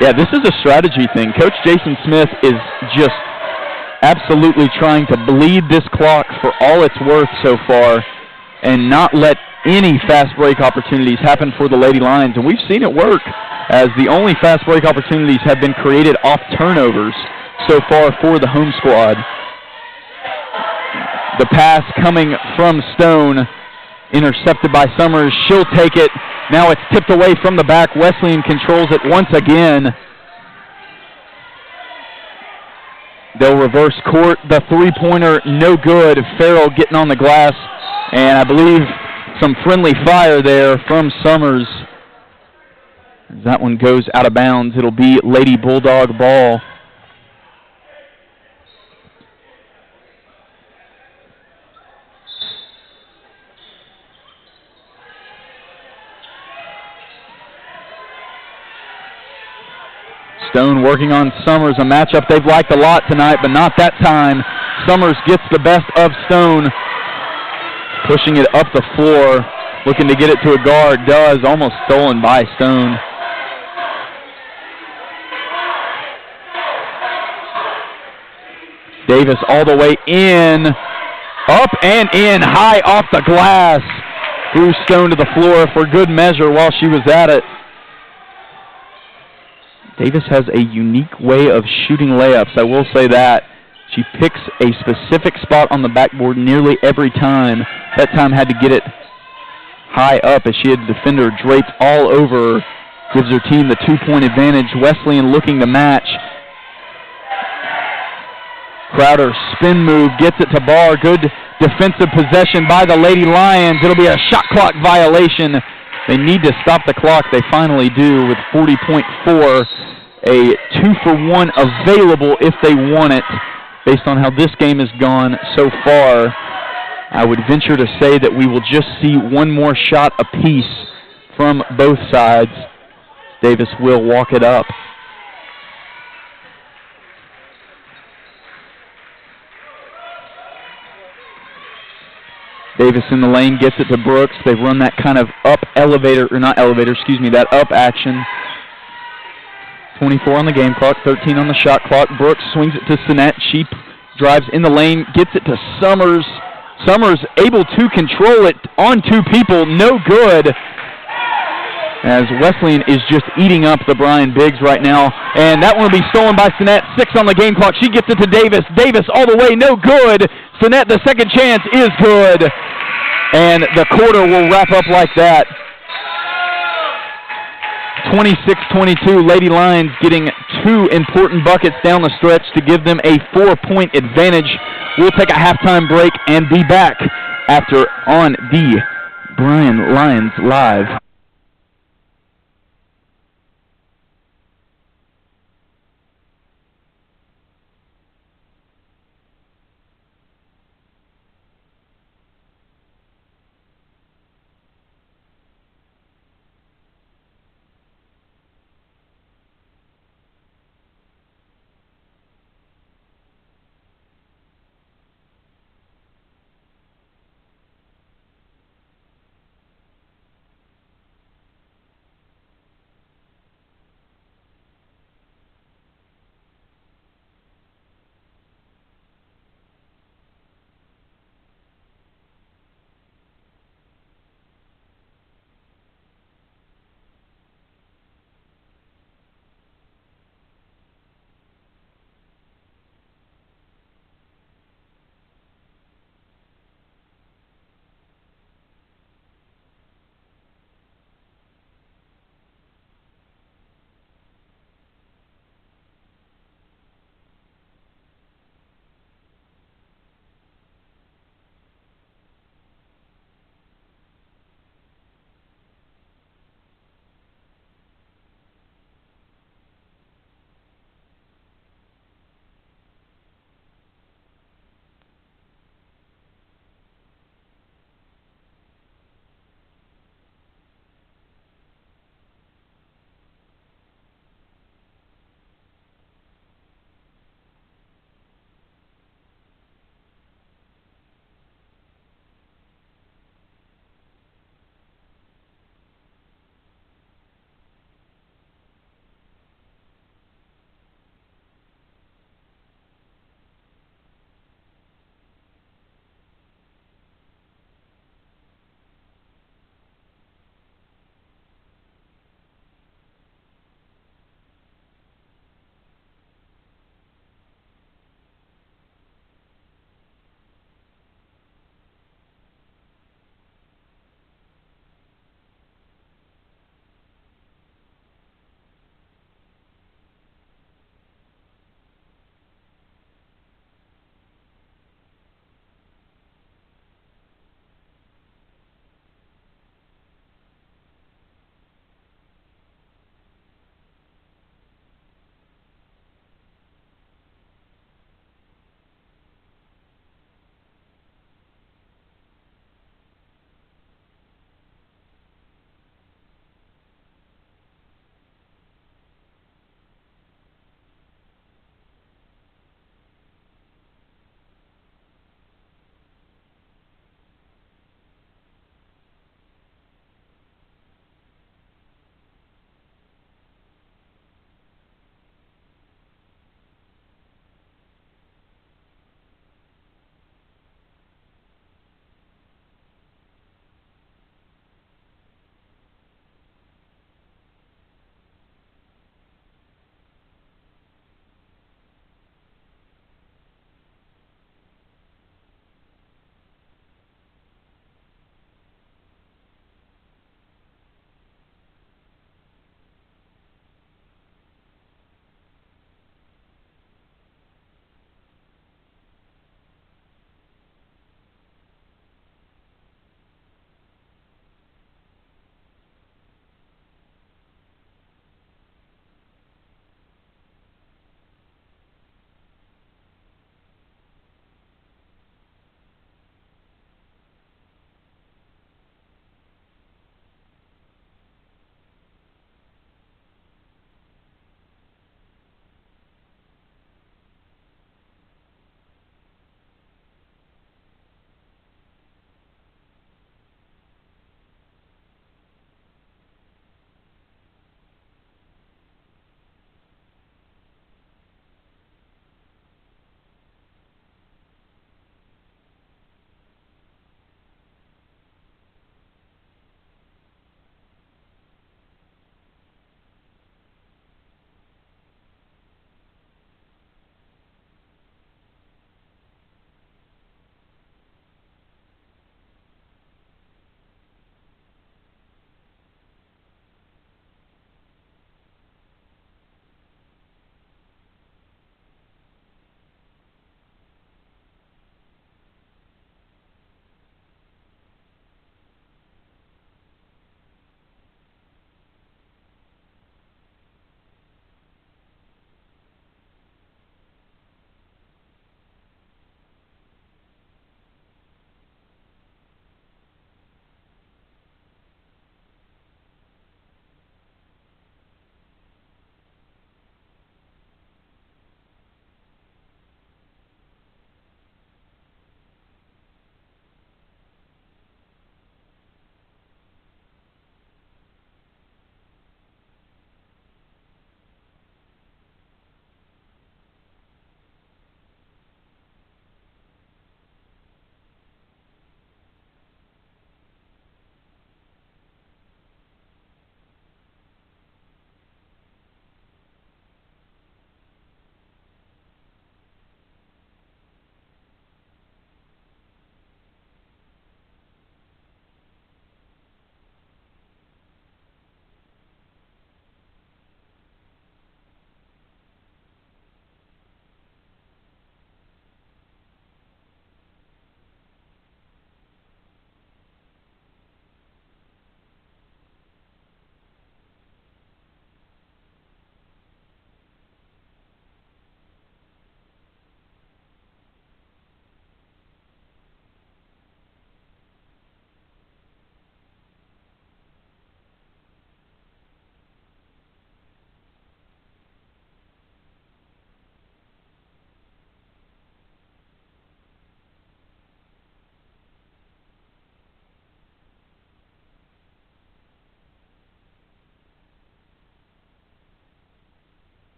yeah, this is a strategy thing. Coach Jason Smith is just absolutely trying to bleed this clock for all it's worth so far and not let any fast break opportunities happen for the Lady Lions. And we've seen it work, as the only fast break opportunities have been created off turnovers so far for the home squad. The pass coming from Stone, intercepted by Summers. She'll take it. Now it's tipped away from the back. Wesleyan controls it once again. They'll reverse court. The three-pointer, no good. Farrell getting on the glass. And I believe some friendly fire there from Summers. That one goes out of bounds. It'll be Lady Bulldog ball. Stone working on Summers, a matchup they've liked a lot tonight, but not that time. Summers gets the best of Stone, pushing it up the floor, looking to get it to a guard. Does, almost stolen by Stone. Davis all the way in, up and in, high off the glass. Threw Stone to the floor for good measure while she was at it. Davis has a unique way of shooting layups, I will say that. She picks a specific spot on the backboard nearly every time. That time had to get it high up as she had the defender draped all over her. Gives her team the 2-point advantage. Wesleyan looking to match. Crowder spin move, gets it to Barr. Good defensive possession by the Lady Lions. It'll be a shot clock violation. They need to stop the clock. They finally do with 40.4. A 2-for-1 available if they want it. Based on how this game has gone so far, I would venture to say that we will just see one more shot apiece from both sides. Davis will walk it up. Davis in the lane, gets it to Brooks. They run that kind of up elevator, or not elevator, excuse me, that up action. 24 on the game clock, 13 on the shot clock. Brooks swings it to Sinet. She drives in the lane, gets it to Summers. Summers able to control it on two people, no good. As Wesleyan is just eating up the Bryan Bigs right now. And that one will be stolen by Sinet. 6 on the game clock. She gets it to Davis. Davis all the way, no good. Sinet, the second chance is good. And the quarter will wrap up like that. 26-22, Lady Lions getting 2 important buckets down the stretch to give them a 4-point advantage. We'll take a halftime break and be back after on the Bryan Lions Live.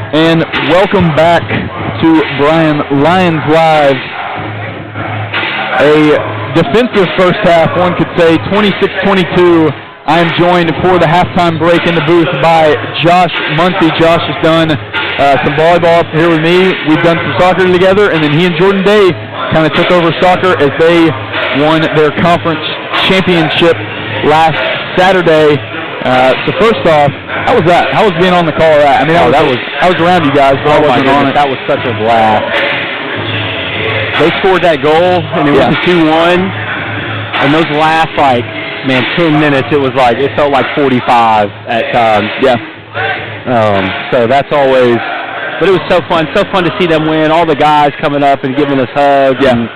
And welcome back to Bryan Lions Live. A defensive first half, one could say, 26-22. I am joined for the halftime break in the booth by Josh Muncy. Josh has done some volleyball up here with me. We've done some soccer together, and then he and Jordan Day kind of took over soccer as they won their conference championship last Saturday. So first off, how was that? How was being on the call of that? I mean, I was around you guys, but I wasn't on it. That was such a blast. They scored that goal, and it was a 2-1. And those last, 10 minutes, it felt like 45 at times. Yeah. So that's always, but it was so fun to see them win. All the guys coming up and giving us hugs. Yeah. And,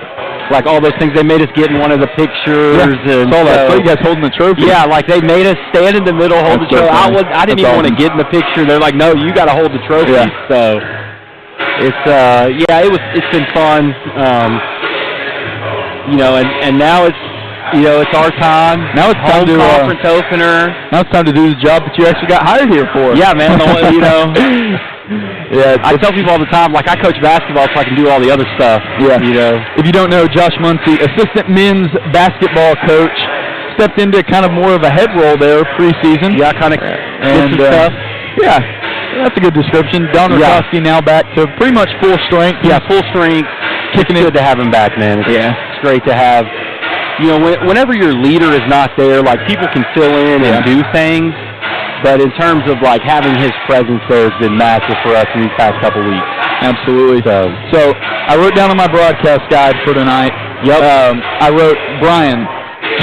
all those things. They made us get in one of the pictures. Yeah. And saw that. So you guys holding the trophy. Yeah, they made us stand in the middle, hold the trophy. I didn't even want to get in the picture. They're like, no, you got to hold the trophy. Yeah. So it's been fun. And now it's our time. Now it's time to conference opener. Now it's time to do the job that you actually got hired here for. Yeah, man. Yeah, I tell people all the time, I coach basketball so I can do all the other stuff. Yeah. If you don't know, Josh Muncy, assistant men's basketball coach, stepped into kind of more of a head role there preseason. Yeah, kind of and stuff. Yeah, that's a good description. Don Rakowski now back to pretty much full strength. Yeah, full strength. It's good to have him back, man. It's great to have. Whenever your leader is not there, people can fill in and do things. But in terms of having his presence there has been massive for us in these past couple weeks. Absolutely. So I wrote down on my broadcast guide for tonight. Yep. I wrote, Bryan,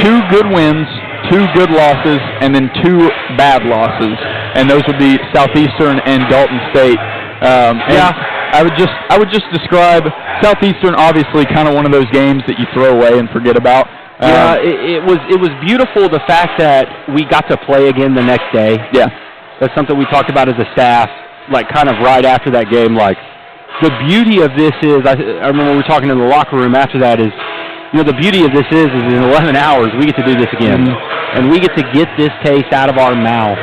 2 good wins, 2 good losses, and then 2 bad losses, and those would be Southeastern and Dalton State. I would just describe Southeastern, obviously kind of one of those games that you throw away and forget about. It was beautiful, the fact that we got to play again the next day. Yeah. That's something we talked about as a staff, kind of right after that game. The beauty of this is, I remember we were talking in the locker room after that, is, the beauty of this is in 11 hours we get to do this again. Mm-hmm. And we get to get this taste out of our mouth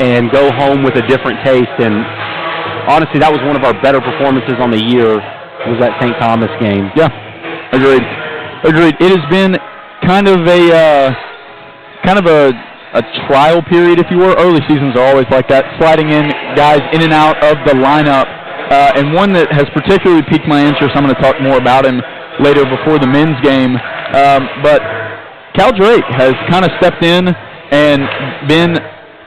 and go home with a different taste. And honestly, that was one of our better performances on the year, was that St. Thomas game. Yeah, agreed. It has been kind of a trial period, if you will. Early seasons are always like that, sliding in guys in and out of the lineup. And one that has particularly piqued my interest, I'm going to talk more about him later before the men's game. But Cal Drake has kind of stepped in and been,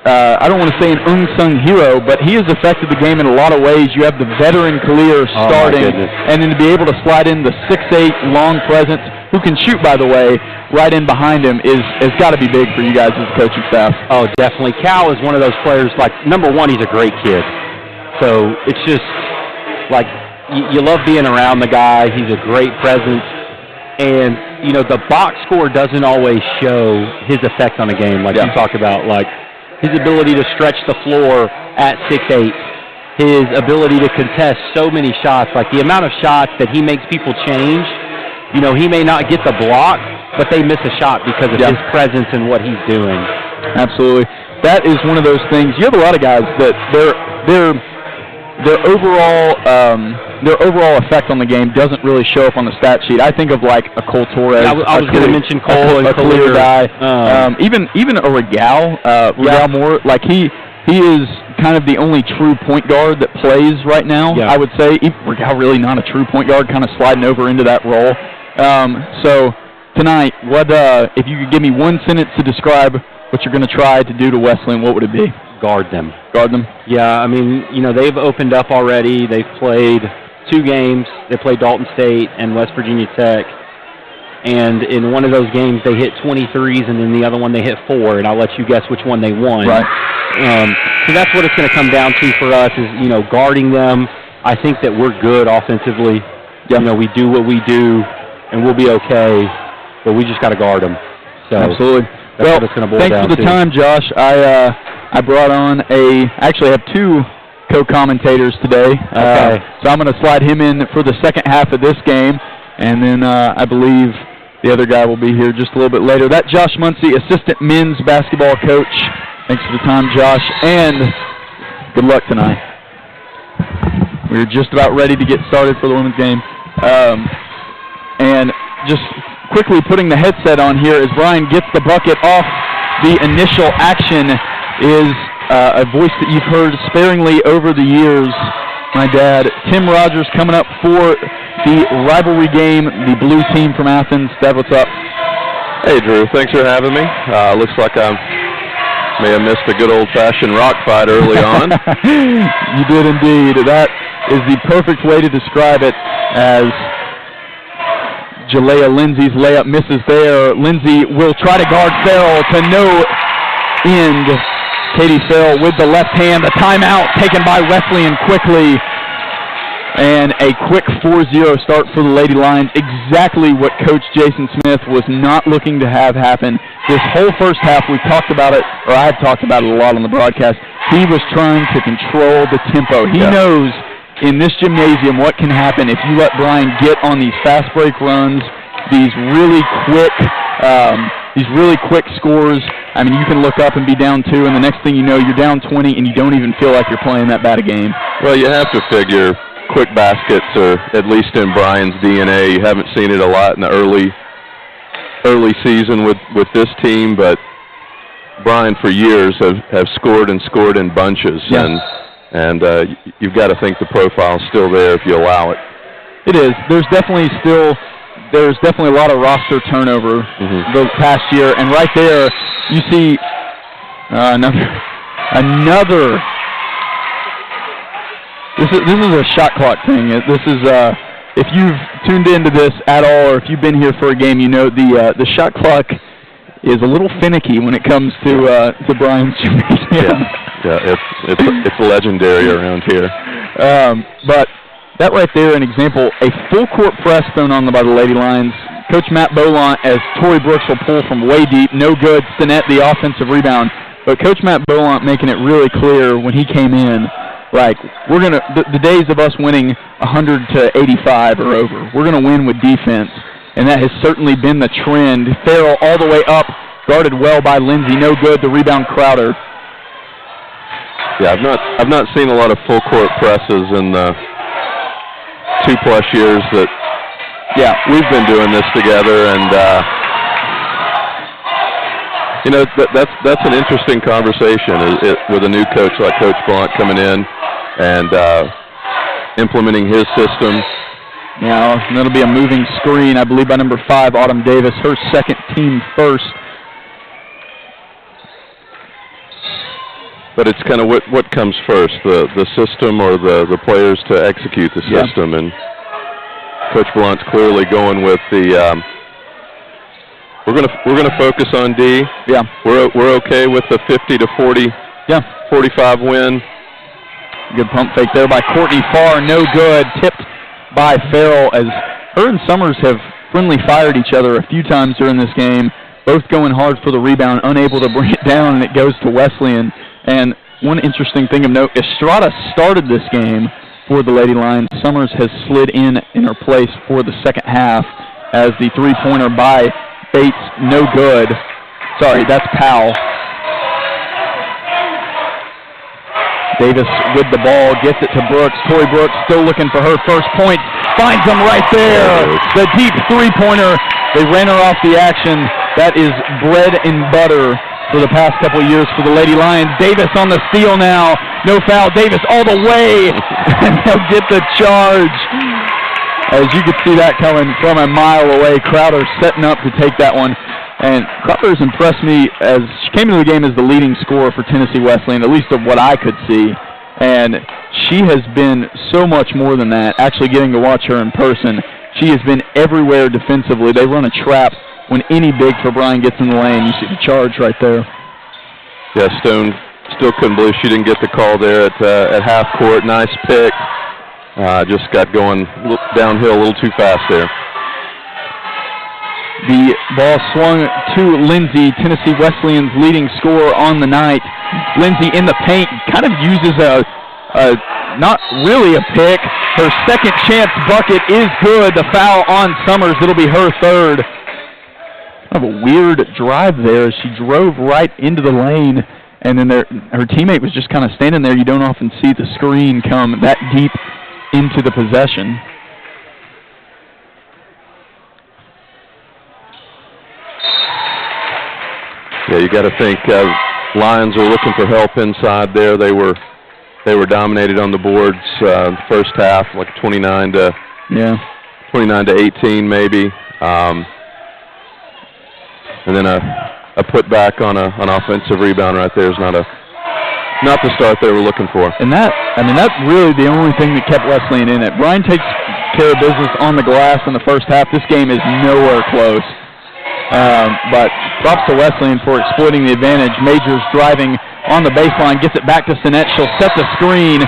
I don't want to say an unsung hero, but he has affected the game in a lot of ways. You have the veteran Kalir starting, and then to be able to slide in the 6'8" long presence, who can shoot, by the way, right in behind him, has got to be big for you guys as a coaching staff. Oh, definitely. Cal is one of those players, number one, he's a great kid. So it's just, you love being around the guy. He's a great presence. And, the box score doesn't always show his effect on a game, you talk about, his ability to stretch the floor at 6'8", his ability to contest so many shots, the amount of shots that he makes people change. He may not get the block, but they miss a shot because of his presence and what he's doing. Absolutely. That is one of those things. You have a lot of guys that their overall effect on the game doesn't really show up on the stat sheet. I think of a Cole Torres. I was going to mention Cole, a Kalir guy. Even a Regal Moore. He is kind of the only true point guard that plays right now. I would say Regal really not a true point guard, kind of sliding over into that role. So tonight, what if you could give me one sentence to describe what you're going to try to do to Wesleyan, what would it be? Guard them. Guard them? Yeah, I mean, they've opened up already. They've played 2 games. They played Dalton State and West Virginia Tech. And in one of those games, they hit 23s, and in the other one, they hit 4. And I'll let you guess which one they won. Right. So that's what it's going to come down to for us is, guarding them. I think that we're good offensively. Yeah. We do what we do, and we'll be okay. But we just got to guard them. So absolutely. That's what it's going to boil down to. Thanks for the time, Josh. I brought on actually have 2 co-commentators today. Okay. So I'm going to slide him in for the second half of this game, and then I believe the other guy will be here just a little bit later. That's Josh Muncy, assistant men's basketball coach. Thanks for the time, Josh, and good luck tonight. We're just about ready to get started for the women's game. And just quickly putting the headset on here as Bryan gets the bucket off the initial action is a voice that you've heard sparingly over the years. My dad, Tim Rogers, coming up for the rivalry game, the blue team from Athens. Dad, what's up? Hey, Drew. Thanks for having me. Looks like I may have missed a good old-fashioned rock fight early on. You did indeed. That is the perfect way to describe it, as Jalea Lindsay's layup misses there. Lindsay will try to guard Farrell to no end. Katie Farrell with the left hand. The timeout taken by Wesleyan quickly. And a quick 4-0 start for the Lady Lions. Exactly what Coach Jason Smith was not looking to have happen. This whole first half, we've talked about it, or I've talked about it a lot on the broadcast. He was trying to control the tempo. He knows in this gymnasium what can happen if you let Bryan get on these fast break runs, these really quick scores. I mean, you can look up and be down 2, and the next thing you know, you're down 20, and you don't even feel like you're playing that bad a game. Well, you have to figure quick baskets are at least in Bryan's DNA. You haven't seen it a lot in the early season with this team, but Bryan for years have scored in bunches, and you've got to think the profile's still there if you allow it. It is. There's definitely a lot of roster turnover the past year, and right there you see another. This is a shot clock thing. This is if you've tuned into this at all, or if you've been here for a game, you know the shot clock is a little finicky when it comes to Bryan's gymnasium. Yeah, it's legendary around here. But that right there, an example, a full court press thrown on by the Lady Lions. Coach Matt Bolant, as Tori Brooks will pull from way deep, no good. Stinnett the offensive rebound, but Coach Matt Bolant making it really clear when he came in. Like, we're going to, the days of us winning 100-85 are over. We're going to win with defense, and that has certainly been the trend. Farrell all the way up, guarded well by Lindsay, no good, the rebound Crowder. Yeah, I've not seen a lot of full court presses in the 2+ years that we've been doing this together, and you know, that's an interesting conversation with a new coach like Coach Blount coming in and implementing his system. Yeah, and that'll be a moving screen, I believe, by number 5, Autumn Davis, her second team first. But it's kind of what comes first, the system or the players to execute the system, and Coach Blount's clearly going with the. We're gonna focus on D. Yeah, we're okay with the 50-40. 45 win. Good pump fake there by Courtney Farr, no good. Tipped by Farrell, as her and Summers have friendly fired each other a few times during this game. Both going hard for the rebound, unable to bring it down, and it goes to Wesleyan. And one interesting thing of note, Estrada started this game for the Lady Lions. Summers has slid in her place for the second half, as the three-pointer by Bates, no good. Sorry, that's Powell. Davis with the ball, gets it to Brooks. Tori Brooks still looking for her first point. Finds them right there. The deep three-pointer. They ran her off the action. That is bread and butter for the past couple of years for the Lady Lions. Davis on the steal now. No foul. Davis all the way. And they'll get the charge. As you could see that coming from a mile away. Crowder setting up to take that one. And Crowder has impressed me as she came into the game as the leading scorer for Tennessee Wesleyan, at least of what I could see. And she has been so much more than that, actually getting to watch her in person. She has been everywhere defensively. They run a trap when any big for Bryan gets in the lane. You see the charge right there. Yeah, Stone still couldn't believe she didn't get the call there at half court. Nice pick. Just got going downhill a little too fast there. The ball swung to Lindsay, Tennessee Wesleyan's leading scorer on the night. Lindsay in the paint kind of uses a not really a pick. Her second chance bucket is good. The foul on Summers. It'll be her third. Kind of a weird drive there. She drove right into the lane, and then her teammate was just kind of standing there. You don't often see the screen come that deep into the possession. Yeah, you got to think Lions are looking for help inside there. They were dominated on the boards the first half, like 29 to 18 maybe, and then a putback on an offensive rebound right there is not the start they were looking for. And that's really the only thing that kept Wesleyan in it. Bryan takes care of business on the glass in the first half. This game is nowhere close. But props to Wesleyan for exploiting the advantage. Majors driving on the baseline, gets it back to Sinet. She'll set the screen.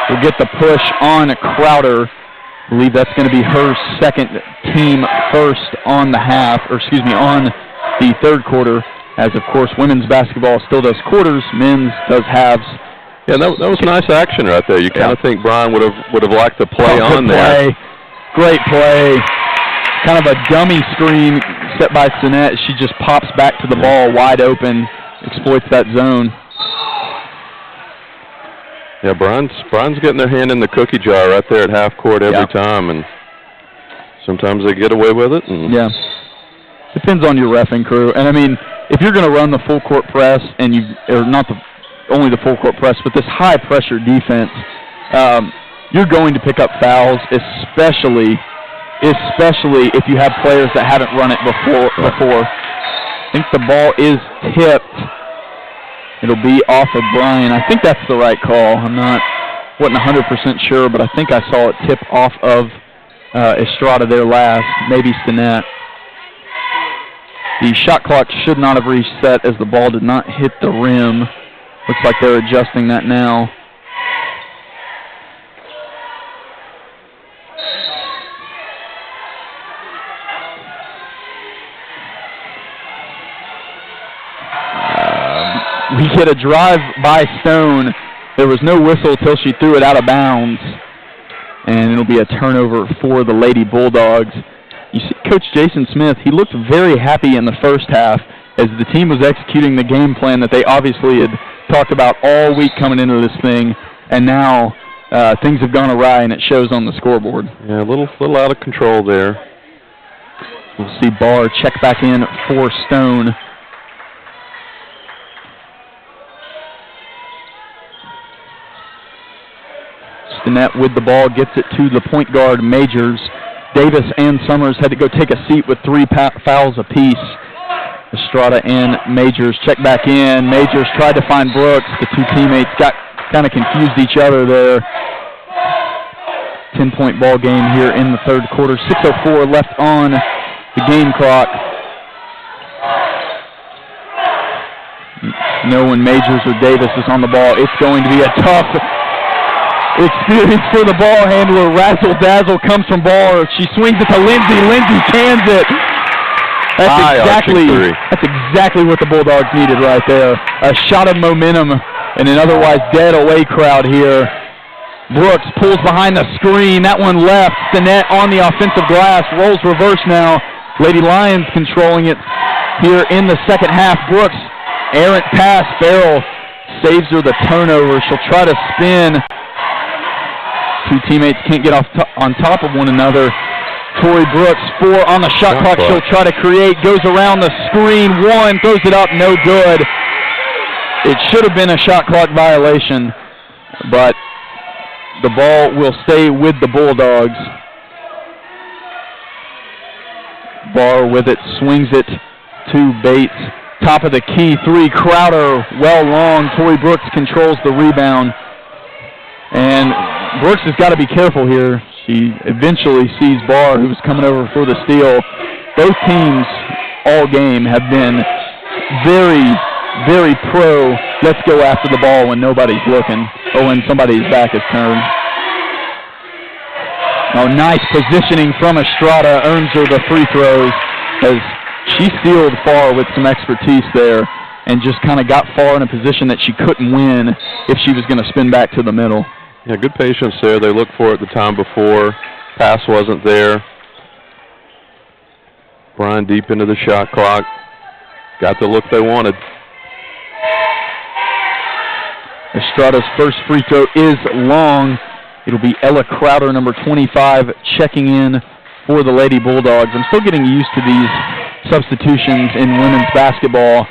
Will get the push on Crowder. I believe that's going to be her second, team first on the half, or excuse me, on the third quarter. As of course, women's basketball still does quarters, men's does halves. Yeah, that was nice action right there. You kind of think Bryan would have liked to play on there. Great play. Kind of a dummy screen set by Sinet. She just pops back to the ball wide open, exploits that zone. Yeah, Bryan's getting their hand in the cookie jar right there at half court every time, and sometimes they get away with it. And yeah, depends on your reffing crew. And I mean, if you're going to run the full court press, and only the full court press, but this high pressure defense, you're going to pick up fouls, especially if you have players that haven't run it before. I think the ball is tipped. It'll be off of Bryan. I think that's the right call. Wasn't 100% sure, but I think I saw it tip off of Estrada there last, maybe Sinet. The shot clock should not have reset as the ball did not hit the rim. Looks like they're adjusting that now. We get a drive by Stone. There was no whistle till she threw it out of bounds. And it'll be a turnover for the Lady Bulldogs. You see Coach Jason Smith, he looked very happy in the first half as the team was executing the game plan that they obviously had talked about all week coming into this thing. And now things have gone awry, and it shows on the scoreboard. Yeah, a little out of control there. We'll see Barr check back in for Stone. Stinnett with the ball, gets it to the point guard, Majors. Davis and Summers had to go take a seat with 3 fouls apiece. Estrada and Majors check back in. Majors tried to find Brooks. The two teammates got kind of confused each other there. 10-point ball game here in the third quarter. 6:04 left on the game clock. When Majors or Davis is on the ball, it's going to be a tough experience for the ball handler. Razzle Dazzle comes from Ball. She swings it to Lindsay. Lindsay cans it. That's exactly what the Bulldogs needed right there. A shot of momentum in an otherwise dead away crowd here. Brooks pulls behind the screen. That one left. Stinnett on the offensive glass. Rolls reverse now. Lady Lions controlling it here in the second half. Brooks, errant pass. Farrell saves her the turnover. She'll try to spin. Two teammates can't get on top of one another. Tori Brooks, 4 on the shot clock. She'll try to create, goes around the screen. 1, throws it up, no good. It should have been a shot clock violation, but the ball will stay with the Bulldogs. Barr with it, swings it to Bates. Top of the key, 3, Crowder, well long. Tori Brooks controls the rebound. And Brooks has got to be careful here. She eventually sees Barr, who's coming over for the steal. Both teams all game have been very, very pro. Let's go after the ball when nobody's looking or when somebody's back is turned. Oh, nice positioning from Estrada. Earns her the free throws as she sealed far with some expertise there and just kind of got far in a position that she couldn't win if she was going to spin back to the middle. Yeah, good patience there. They looked for it the time before. Pass wasn't there. Bryan deep into the shot clock. Got the look they wanted. Estrada's first free throw is long. It'll be Ella Crowder, number 25, checking in for the Lady Bulldogs. I'm still getting used to these substitutions in women's basketball.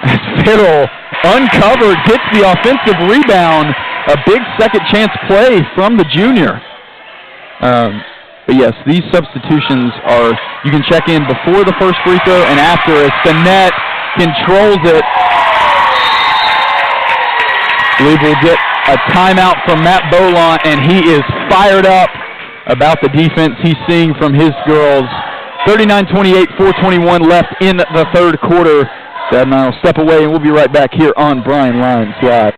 As Fiddle, uncovered, gets the offensive rebound. A big second chance play from the junior. But yes, these substitutions are, you can check in before the first free throw and after as Stinnett controls it. I believe we'll get a timeout from Matt Bolon, and he is fired up about the defense he's seeing from his girls. 39-28, 4:21 left in the third quarter. Dad and I will step away, and we'll be right back here on Bryan Lions Live.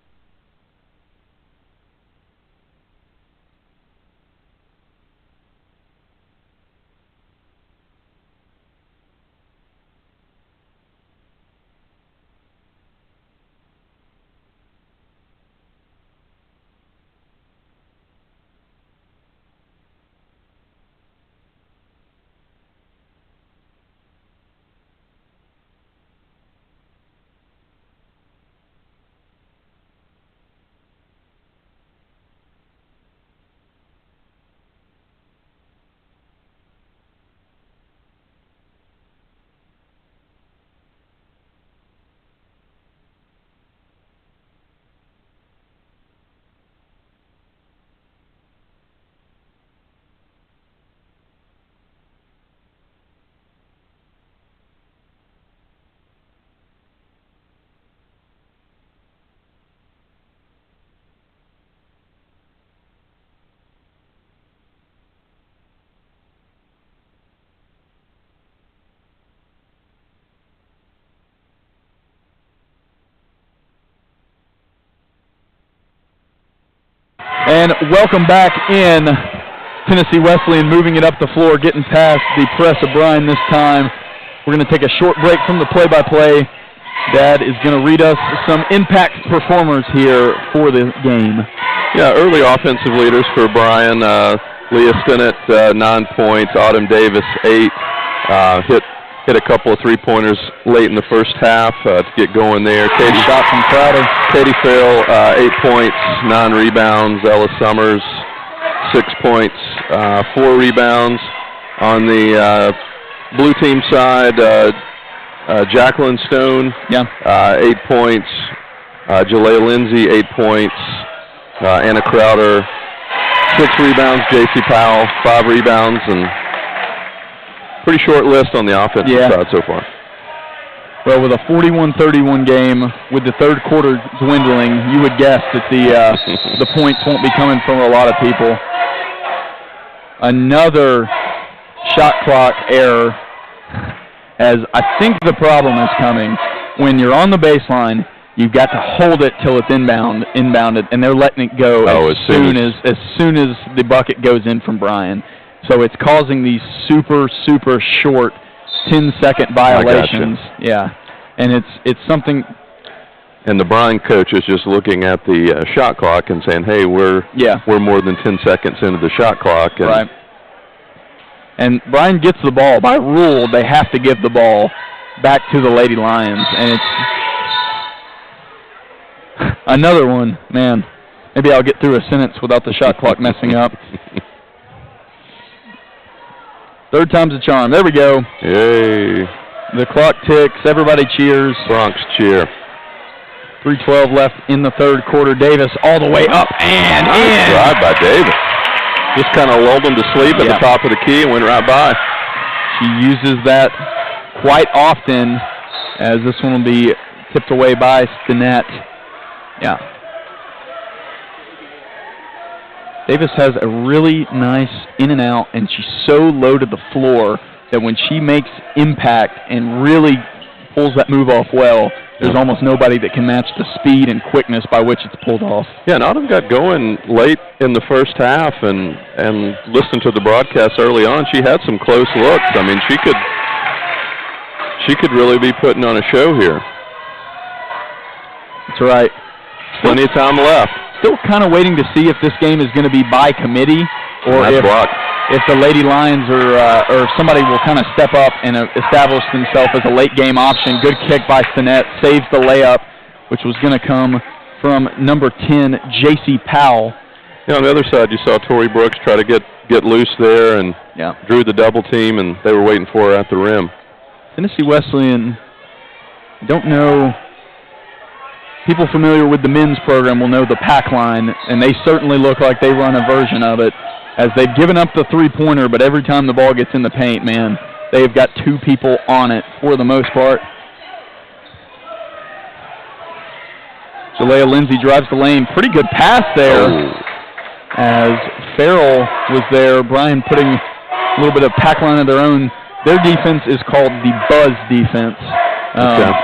And welcome back in. Tennessee Wesleyan moving it up the floor, getting past the press of Bryan this time. We're going to take a short break from the play-by-play. Dad is going to read us some impact performers here for the game. Yeah, early offensive leaders for Bryan. Leah Stinnett, 9 points. Autumn Davis, 8. Hit a couple of three-pointers late in the first half to get going there. Katie shot from Crowder. Katie Farrell, 8 points, 9 rebounds. Ella Summers, 6 points, 4 rebounds. On the blue team side, Jacqueline Stone, 8 points. Jalea Lindsay, 8 points. Anna Crowder, 6 rebounds. J.C. Powell, 5 rebounds, and pretty short list on the offensive side so far. Well, with a 41-31 game, with the third quarter dwindling, you would guess that the points won't be coming from a lot of people. Another shot clock error, as I think the problem is coming. When you're on the baseline, you've got to hold it till it's inbounded, and they're letting it go as soon as the bucket goes in from Bryan. So it's causing these super, super short 10-second violations. Yeah, and it's something. And the Bryan coach is just looking at the shot clock and saying, "Hey, we're more than 10 seconds into the shot clock." And right. And Bryan gets the ball. By rule, they have to give the ball back to the Lady Lions, and it's another one. Man, maybe I'll get through a sentence without the shot clock messing up. Third time's a charm. There we go. Yay. The clock ticks. Everybody cheers. Bronx cheer. 3:12 left in the third quarter. Davis all the way up and in. Drive by Davis. Just kind of lulled him to sleep at the top of the key and went right by. She uses that quite often, as this one will be tipped away by Stinnett. Yeah. Davis has a really nice in and out, and she's so low to the floor that when she makes impact and really pulls that move off well, there's almost nobody that can match the speed and quickness by which it's pulled off. Yeah, and Autumn got going late in the first half, and listened to the broadcast early on. She had some close looks. I mean, she could really be putting on a show here. That's right. Plenty of time left. Still kind of waiting to see if this game is going to be by committee, or if the Lady Lions or somebody will kind of step up and establish themselves as a late game option. Good kick by Stinnett, saves the layup, which was going to come from number 10, J.C. Powell. Yeah, on the other side, you saw Tori Brooks try to get loose there and drew the double team, and they were waiting for her at the rim. Tennessee Wesleyan, I don't know, people familiar with the men's program will know the pack line, and they certainly look like they run a version of it, as they've given up the three-pointer, but every time the ball gets in the paint, man, they've got two people on it for the most part. Jalea Lindsay drives the lane. Pretty good pass there as Farrell was there. Bryan putting a little bit of pack line of their own. Their defense is called the buzz defense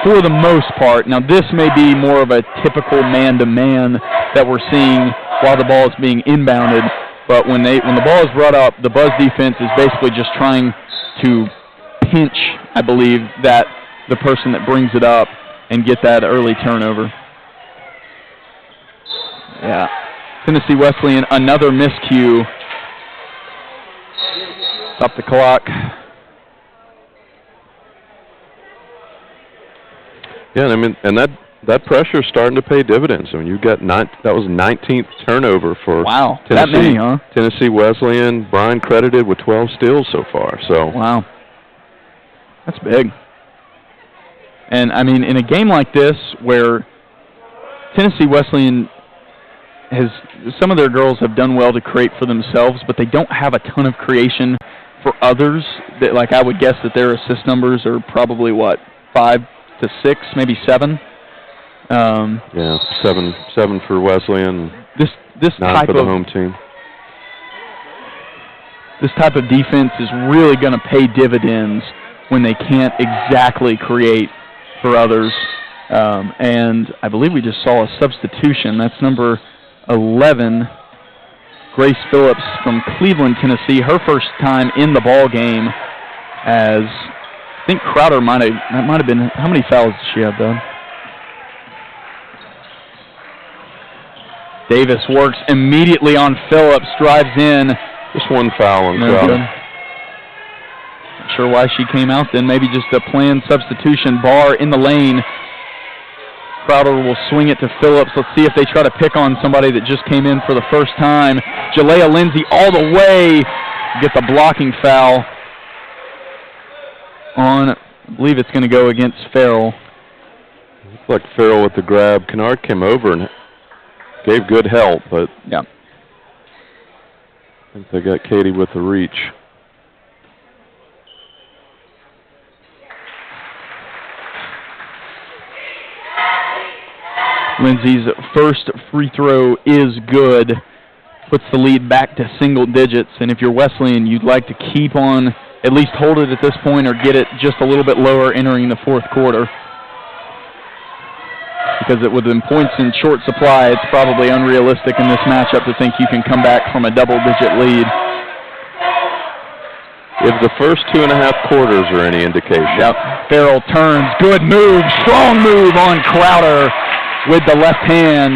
for the most part. Now, this may be more of a typical man-to-man that we're seeing while the ball is being inbounded, but when the ball is brought up, the buzz defense is basically just trying to pinch, I believe, that the person that brings it up and get that early turnover. Yeah. Tennessee Wesleyan, another miscue. Stop the clock. Yeah, I mean, and that pressure is starting to pay dividends. I mean, you got that was 19th turnover for Tennessee. That many, huh? Tennessee Wesleyan. Bryan credited with 12 steals so far. So wow, that's big. And I mean, in a game like this where Tennessee Wesleyan some of their girls have done well to create for themselves, but they don't have a ton of creation for others. That, like, I would guess that their assist numbers are probably, 5 to 6, maybe 7? Yeah, seven for Wesleyan, this 9 type for the of home team. This type of defense is really going to pay dividends when they can't exactly create for others. And I believe we just saw a substitution. That's number 11, Grace Phillips from Cleveland, Tennessee. Her first time in the ball game, as I think Crowder might have been. How many fouls did she have, though? Davis works immediately on Phillips, drives in. Just one foul on Crowder. Not sure why she came out then. Maybe just a planned substitution. Barr in the lane. Crowder will swing it to Phillips. Let's see if they try to pick on somebody that just came in for the first time. Jalea Lindsay all the way. Get the blocking foul on, I believe it's going to go against Farrell. Looked like Farrell with the grab. Kennard came over and gave good help, but yeah, I think they got Katie with the reach. Lindsay's first free throw is good. Puts the lead back to single digits. And if you're Wesleyan, you'd like to keep on, at least hold it at this point or get it just a little bit lower entering the fourth quarter. Because with them points in short supply, it's probably unrealistic in this matchup to think you can come back from a double-digit lead. If the first 2.5 quarters are any indication. Yep. Farrell turns. Good move. Strong move on Crowder with the left hand.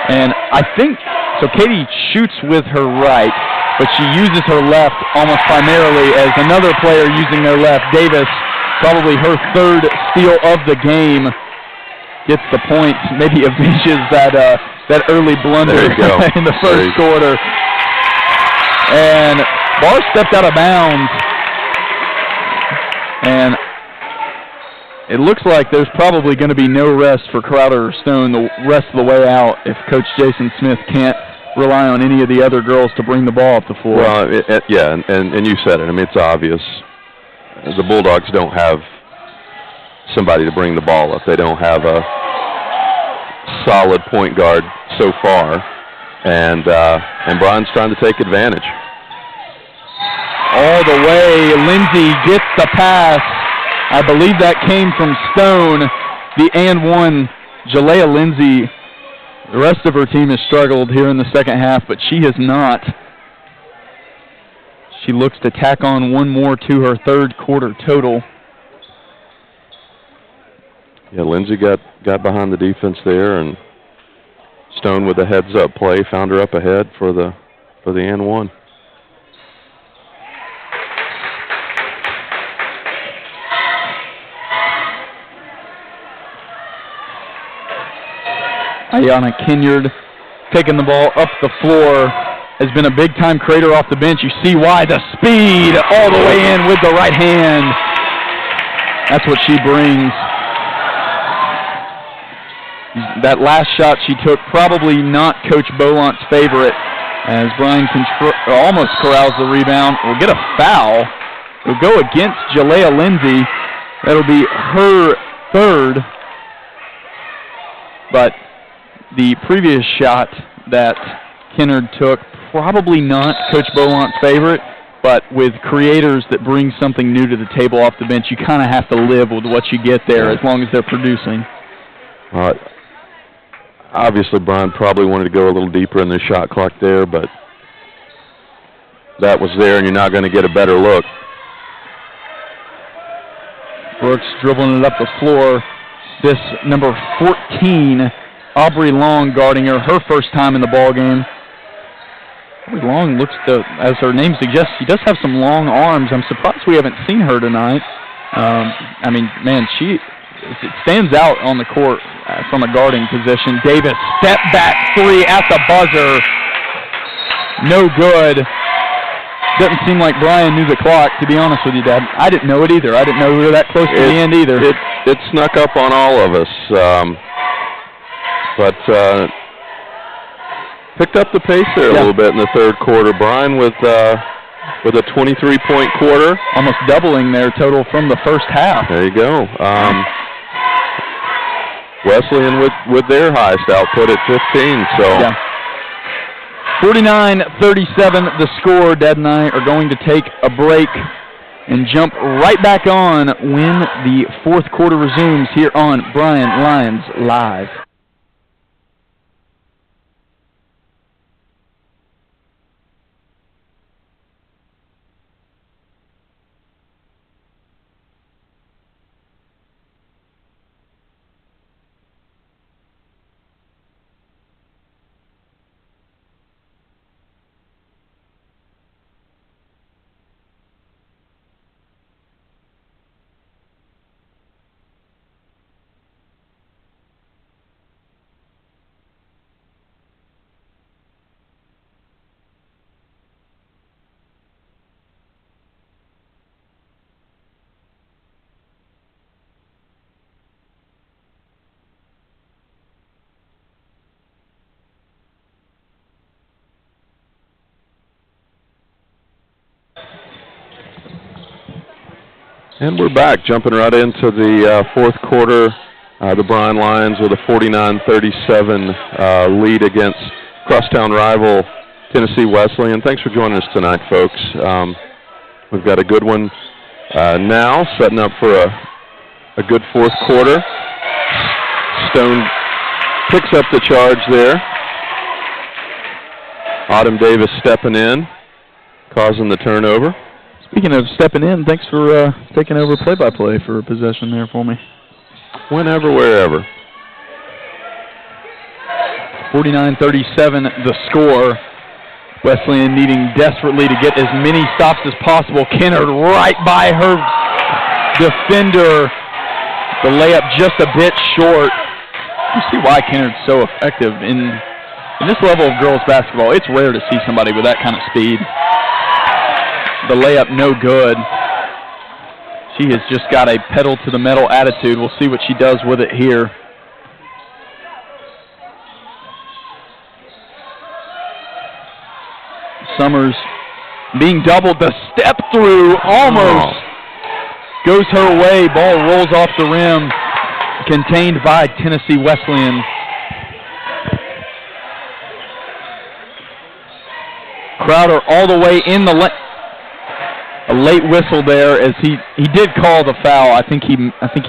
And I think, so Katie shoots with her right, but she uses her left almost primarily as another player using their left. Davis, probably her third steal of the game, gets the point, maybe avenges that early blunder in the first quarter. And Barr stepped out of bounds. And it looks like there's probably going to be no rest for Crowder or Stone the rest of the way out if Coach Jason Smith can't rely on any of the other girls to bring the ball up the floor. Well, yeah, and you said it. I mean, it's obvious. The Bulldogs don't have somebody to bring the ball up. They don't have a solid point guard so far, and Bryan's trying to take advantage. All the way, Lindsay gets the pass. I believe that came from Stone. The and one, Jalea Lindsay. The rest of her team has struggled here in the second half, but she has not. She looks to tack on one more to her third quarter total. Yeah, Lindsay got behind the defense there, and Stone with a heads-up play found her up ahead for the and one. Ayana Kenyard taking the ball up the floor, has been a big-time creator off the bench. You see why. The speed all the way in with the right hand. That's what she brings. That last shot she took, probably not Coach Bolant's favorite, as Bryan almost corrals the rebound. Will get a foul. It'll go against Jalea Lindsay. That'll be her third. But the previous shot that Kennard took, probably not Coach Bolant's favorite, but with creators that bring something new to the table off the bench, you kind of have to live with what you get there as long as they're producing. Obviously, Bryan probably wanted to go a little deeper in the shot clock there, but that was there, and you're not going to get a better look. Brooks dribbling it up the floor. This number 14, Aubrey Long, guarding her first time in the ball game. Aubrey Long looks to, as her name suggests, she does have some long arms. I'm surprised we haven't seen her tonight. I mean, man, it stands out on the court from a guarding position. Davis, step back three at the buzzer. No good. Doesn't seem like Bryan knew the clock, to be honest with you, Dad. I didn't know it either. I didn't know we were that close to the end either. It snuck up on all of us. But picked up the pace there a little bit in the third quarter. Bryan with a 23-point quarter. Almost doubling their total from the first half. There you go. Wesleyan with their highest output at 15. So. Yeah. 49-37 the score. Dad and I are going to take a break and jump right back on when the fourth quarter resumes here on Bryan Lions Live. And we're back, jumping right into the fourth quarter. The Bryan Lions with a 49-37 lead against crosstown rival Tennessee Wesleyan. Thanks for joining us tonight, folks. We've got a good one now, setting up for a good fourth quarter. Stone picks up the charge there. Autumn Davis stepping in, causing the turnover. Speaking of stepping in, thanks for taking over play-by-play for a possession there for me. Whenever, wherever. 49-37 the score. Wesleyan needing desperately to get as many stops as possible. Kennard right by her defender. The layup just a bit short. You see why Kennard's so effective in this level of girls basketball. It's rare to see somebody with that kind of speed. The layup no good. She has just got a pedal to the metal attitude. We'll see what she does with it here. Summers being doubled. The step through almost goes her way. Ball rolls off the rim. Contained by Tennessee Wesleyan. Crowder all the way in the lane. A late whistle there, as he did call the foul. I think he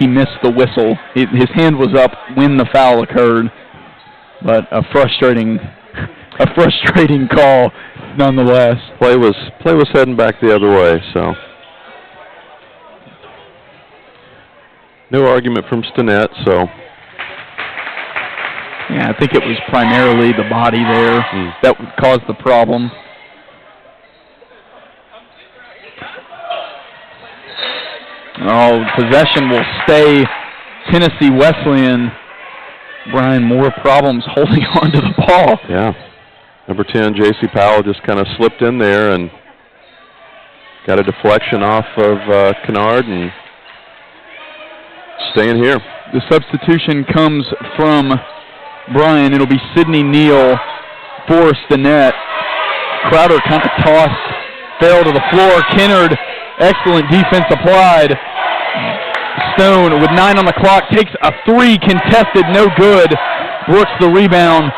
missed the whistle. His hand was up when the foul occurred, but a frustrating call nonetheless. Play was heading back the other way, so no argument from Stinnett. So yeah, I think it was primarily the body there that caused the problem. Oh, possession will stay Tennessee Wesleyan. Bryan more problems holding on to the ball. Yeah. Number 10, J.C. Powell, just kind of slipped in there and got a deflection off of Kennard and staying here. The substitution comes from Bryan. It'll be Sydney Neal forced the net. Crowder kind of tossed, fell to the floor. Kennard, excellent defense applied. Stone with 9 on the clock takes a 3 contested, no good. Brooks the rebound.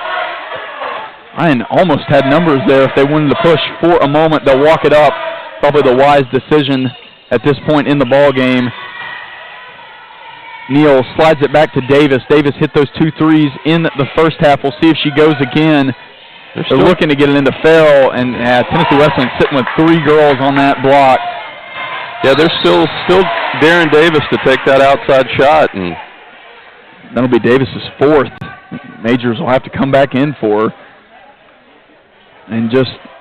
Bryan almost had numbers there if they wanted to push for a moment. They'll walk it up. Probably the wise decision at this point in the ball game. Neal slides it back to Davis. Davis hit those 2 threes in the first half. We'll see if she goes again. They're looking to get it into Farrell, and Tennessee Wesleyan sitting with 3 girls on that block. Yeah, there's still Darren Davis to take that outside shot, and that'll be Davis's 4th. Majors will have to come back in for her. And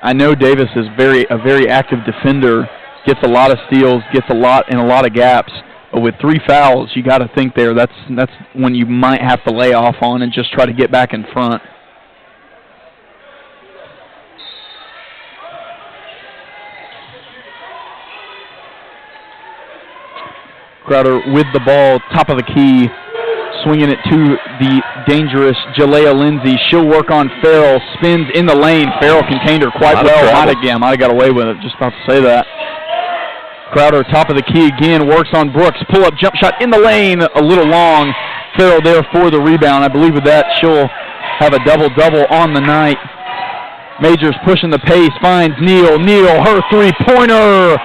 I know Davis is a very active defender, gets a lot of steals, gets a lot of gaps. But with 3 fouls, you got to think there. That's when you might have to lay off on and just try to get back in front. Crowder with the ball, top of the key, swinging it to the dangerous Jalea Lindsay. She'll work on Farrell, spins in the lane. Farrell contained her quite well. Might have got away with it, just about to say that. Crowder, top of the key again, works on Brooks. Pull-up jump shot in the lane, a little long. Farrell there for the rebound. I believe with that she'll have a double-double on the night. Majors pushing the pace, finds Neal. Neal, her three-pointer.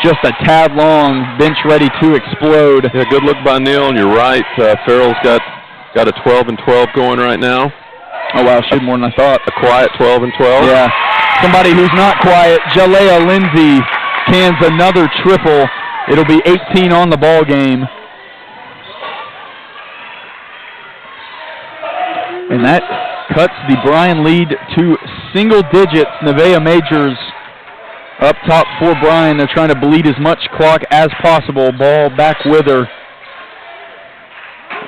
Just a tad long, bench ready to explode. Yeah, good look by Neal, and you're right. Farrell's got a 12 and 12 going right now. Oh, wow, shoot more than I thought. A quiet 12 and 12. Yeah. Somebody who's not quiet, Jalea Lindsay, cans another triple. It'll be 18 on the ball game. And that cuts the Bryan lead to single digits. Nevaeh Majors up top for Bryan. They're trying to bleed as much clock as possible. Ball back with her.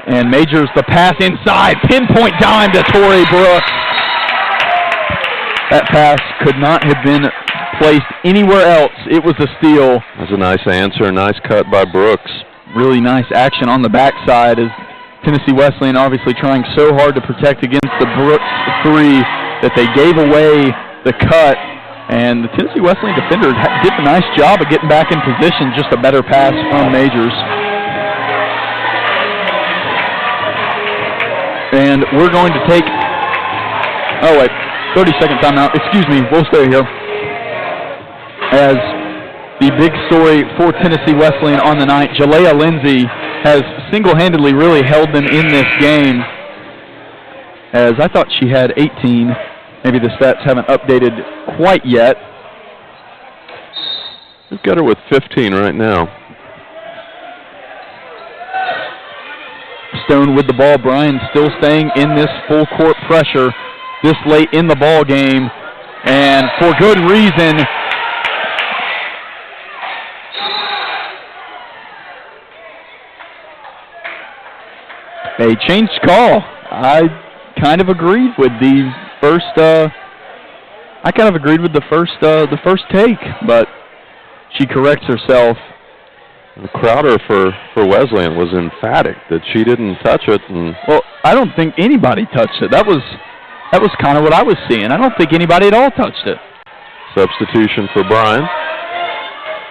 And Majors the pass inside. Pinpoint dime to Tori Brooks. That pass could not have been placed anywhere else. It was a steal. That was a nice answer. Nice cut by Brooks. Really nice action on the backside as Tennessee Wesleyan obviously trying so hard to protect against the Brooks 3 that they gave away the cut. And the Tennessee Wesleyan defender did a nice job of getting back in position. Just a better pass from Majors. And we're going to take, 30-second timeout. Excuse me, we'll stay here. As the big story for Tennessee Wesleyan on the night, Jalea Lindsay has single-handedly really held them in this game. As I thought she had 18. Maybe the stats haven't updated quite yet. We've got her with 15 right now. Stone with the ball. Bryan still staying in this full court pressure this late in the ball game, and for good reason. A changed call. I kind of agreed with the first. The first take, but she corrects herself. The Crowder for Wesleyan was emphatic that she didn't touch it. And well, I don't think anybody touched it. That was kind of what I was seeing. I don't think anybody at all touched it. Substitution for Bryan.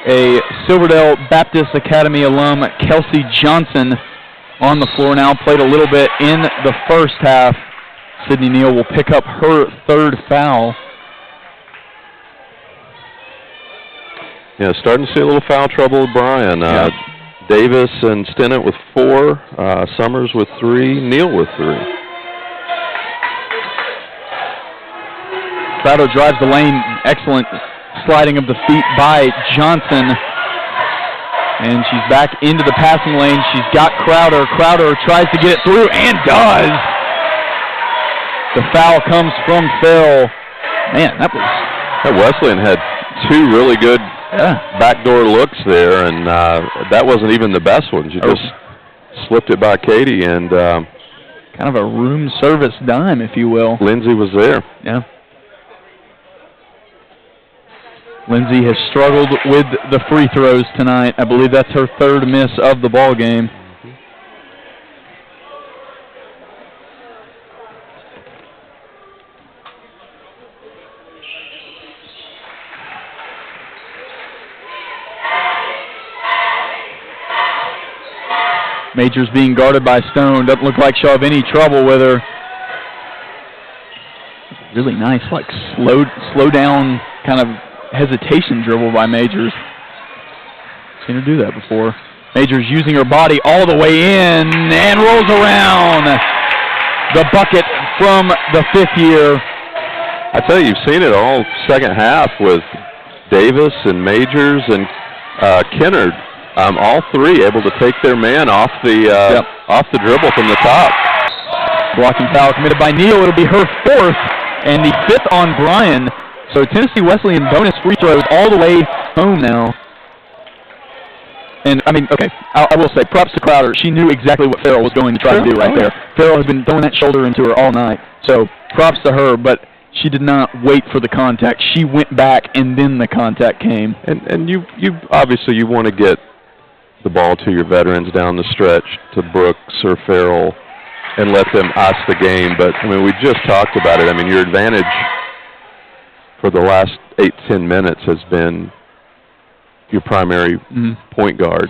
A Silverdale Baptist Academy alum, Kelsey Johnson, on the floor now. Played a little bit in the first half. Sydney Neal will pick up her 3rd foul. Yeah, starting to see a little foul trouble with Bryan. Yeah. Davis and Stennett with 4, Summers with 3, Neal with 3. Crowder drives the lane. Excellent sliding of the feet by Johnson. And she's back into the passing lane. She's got Crowder. Crowder tries to get it through and does. The foul comes from Farrell. Man, that Wesleyan had 2 really good backdoor looks there, and that wasn't even the best one. She just slipped it by Katie, and kind of a room service dime, if you will. Lindsay was there. Yeah. Lindsay has struggled with the free throws tonight. I believe that's her third miss of the ball game. Majors being guarded by Stone. Doesn't look like she'll have any trouble with her. Really nice, like slow down kind of hesitation dribble by Majors. Seen her do that before. Majors using her body all the way in and rolls around. The bucket from the 5th year. I tell you, you've seen it all second half with Davis and Majors and Kennard. All three able to take their man off the dribble from the top. Blocking foul committed by Neal. It'll be her 4th and the 5th on Bryan. So Tennessee Wesleyan bonus free throws all the way home now. And, I mean, okay, I will say, props to Crowder. She knew exactly what Farrell was going to try to do right there. Farrell has been throwing that shoulder into her all night. So props to her, but she did not wait for the contact. She went back, and then the contact came. And you obviously you want to get the ball to your veterans down the stretch, to Brooks or Farrell, and let them ice the game. But, I mean, we just talked about it. I mean, your advantage for the last 8-10 minutes has been your primary point guard.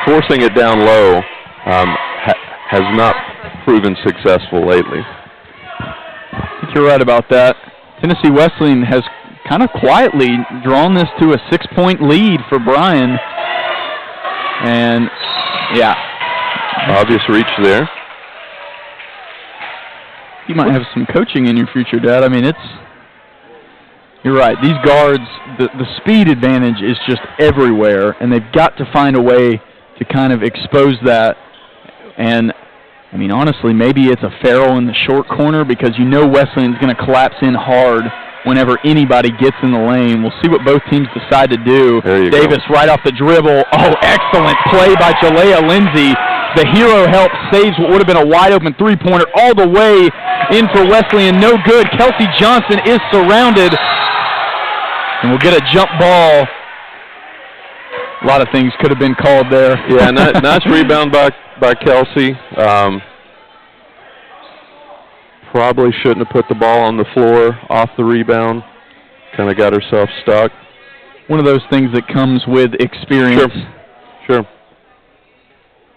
Forcing it down low has not proven successful lately. I think you're right about that. Tennessee Wesleyan has kind of quietly drawn this to a 6-point lead for Bryan. And, yeah. Obvious reach there. You might have some coaching in your future, Dad. I mean, you're right. These guards, the speed advantage is just everywhere, and they've got to find a way to kind of expose that. And, I mean, honestly, maybe it's a Farrell in the short corner because you know Wesleyan's going to collapse in hard whenever anybody gets in the lane. We'll see what both teams decide to do. Davis right off the dribble. Oh, excellent play by Jalea Lindsay. The hero help saves what would have been a wide-open three-pointer all the way in for Wesleyan. No good. Kelsey Johnson is surrounded. And we'll get a jump ball. A lot of things could have been called there. Yeah, nice rebound by Kelsey. Probably shouldn't have put the ball on the floor off the rebound. Kind of got herself stuck. One of those things that comes with experience. Sure.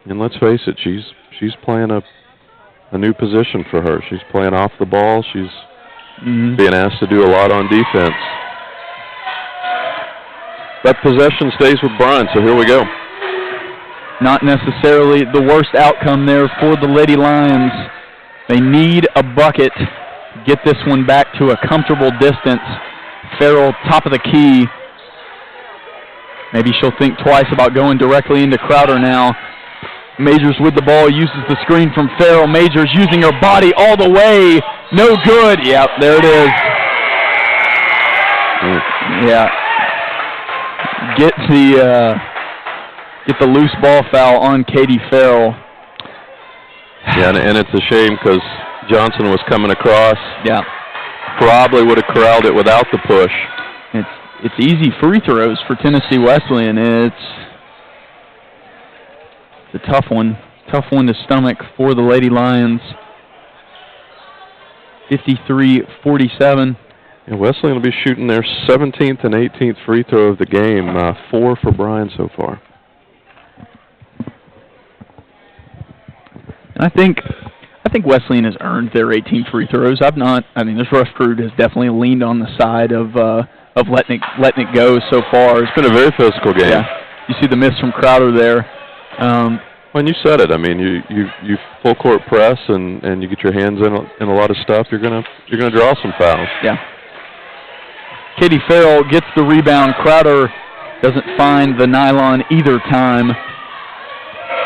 And let's face it, she's playing a new position for her. She's playing off the ball. She's being asked to do a lot on defense. That possession stays with Bryan, so here we go. Not necessarily the worst outcome there for the Lady Lions. They need a bucket to get this one back to a comfortable distance. Farrell, top of the key. Maybe she'll think twice about going directly into Crowder now. Majors with the ball, uses the screen from Farrell. Majors using her body all the way. No good. Yep, there it is. Yeah. Get the loose ball foul on Katie Farrell. Yeah, and it's a shame because Johnson was coming across. Yeah. Probably would have corralled it without the push. It's easy free throws for Tennessee Wesleyan. It's a tough one to stomach for the Lady Lions. 53-47. And Wesleyan will be shooting their 17th and 18th free throw of the game. 4 for Bryan so far. And I think Wesleyan has earned their 18 free throws. I mean, this rough crew has definitely leaned on the side of letting it go so far. It's been a very physical game. Yeah. You see the miss from Crowder there. When you said it, I mean, you full court press and you get your hands in a lot of stuff. You're gonna draw some fouls. Yeah. Katie Farrell gets the rebound. Crowder doesn't find the nylon either time.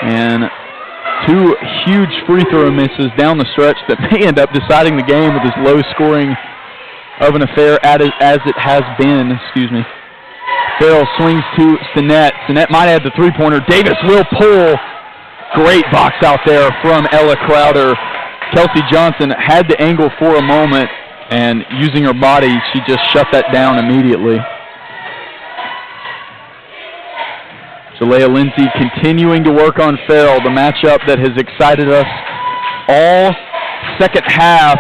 And 2 huge free throw misses down the stretch that may end up deciding the game with as low scoring of an affair as it has been. Excuse me. Farrell swings to Stinnett. Stinnett might have the three-pointer. Davis will pull. Great box out there from Ella Crowder. Kelsey Johnson had the angle for a moment, and using her body, she just shut that down immediately. Jalea Lindsay continuing to work on Farrell, the matchup that has excited us all second half,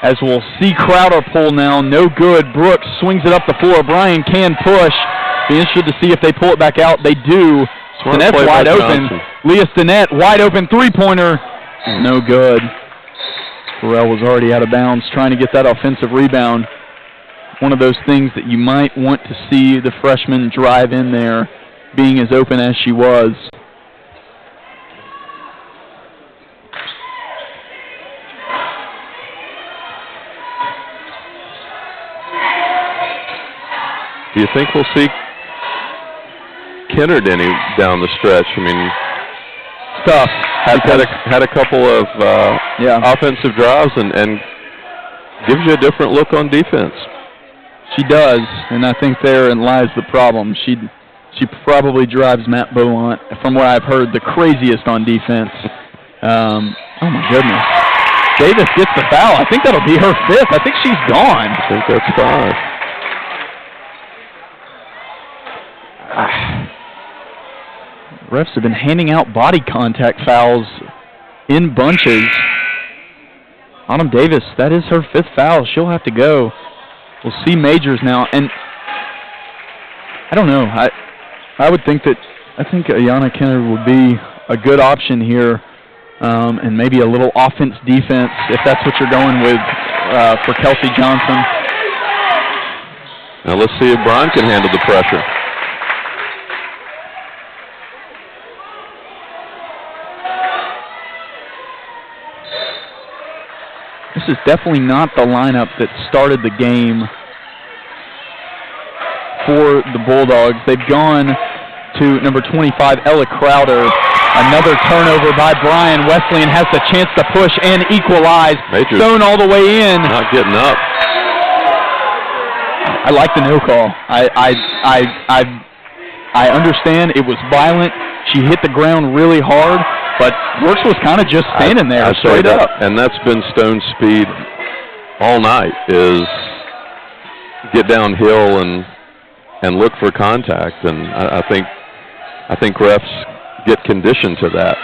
as we'll see Crowder pull now. No good. Brooks swings it up the floor. Bryan can push. Be interested to see if they pull it back out. They do. Stinnette's wide open. Leah Stinnett, wide open three-pointer. No good. Farrell was already out of bounds trying to get that offensive rebound. One of those things that you might want to see the freshman drive in there, being as open as she was. Do you think we'll see Kennard any down the stretch? I mean, tough. Had a couple of offensive drives and gives you a different look on defense. She does, and I think therein lies the problem. She probably drives Matt Beaumont, from what I've heard, the craziest on defense. Oh my goodness. Davis gets the foul. I think that'll be her fifth. I think she's gone. I think that's 5. Refs have been handing out body contact fouls in bunches. Autumn Davis, that is her 5th foul. She'll have to go. We'll see Majors now, and I don't know. I would think that Ayana Kennard would be a good option here, and maybe a little offense-defense if that's what you're going with for Kelsey Johnson. Now let's see if Bryan can handle the pressure. This is definitely not the lineup that started the game for the Bulldogs. They've gone to number 25, Ella Crowder. Another turnover by Bryan. Wesleyan has the chance to push and equalize. Majors Stone all the way in. Not getting up. I like the no call. I understand it was violent. She hit the ground really hard, but Brooks was kind of just standing there straight up. And that's been Stone's speed all night, is get downhill and look for contact. And I think refs get conditioned to that.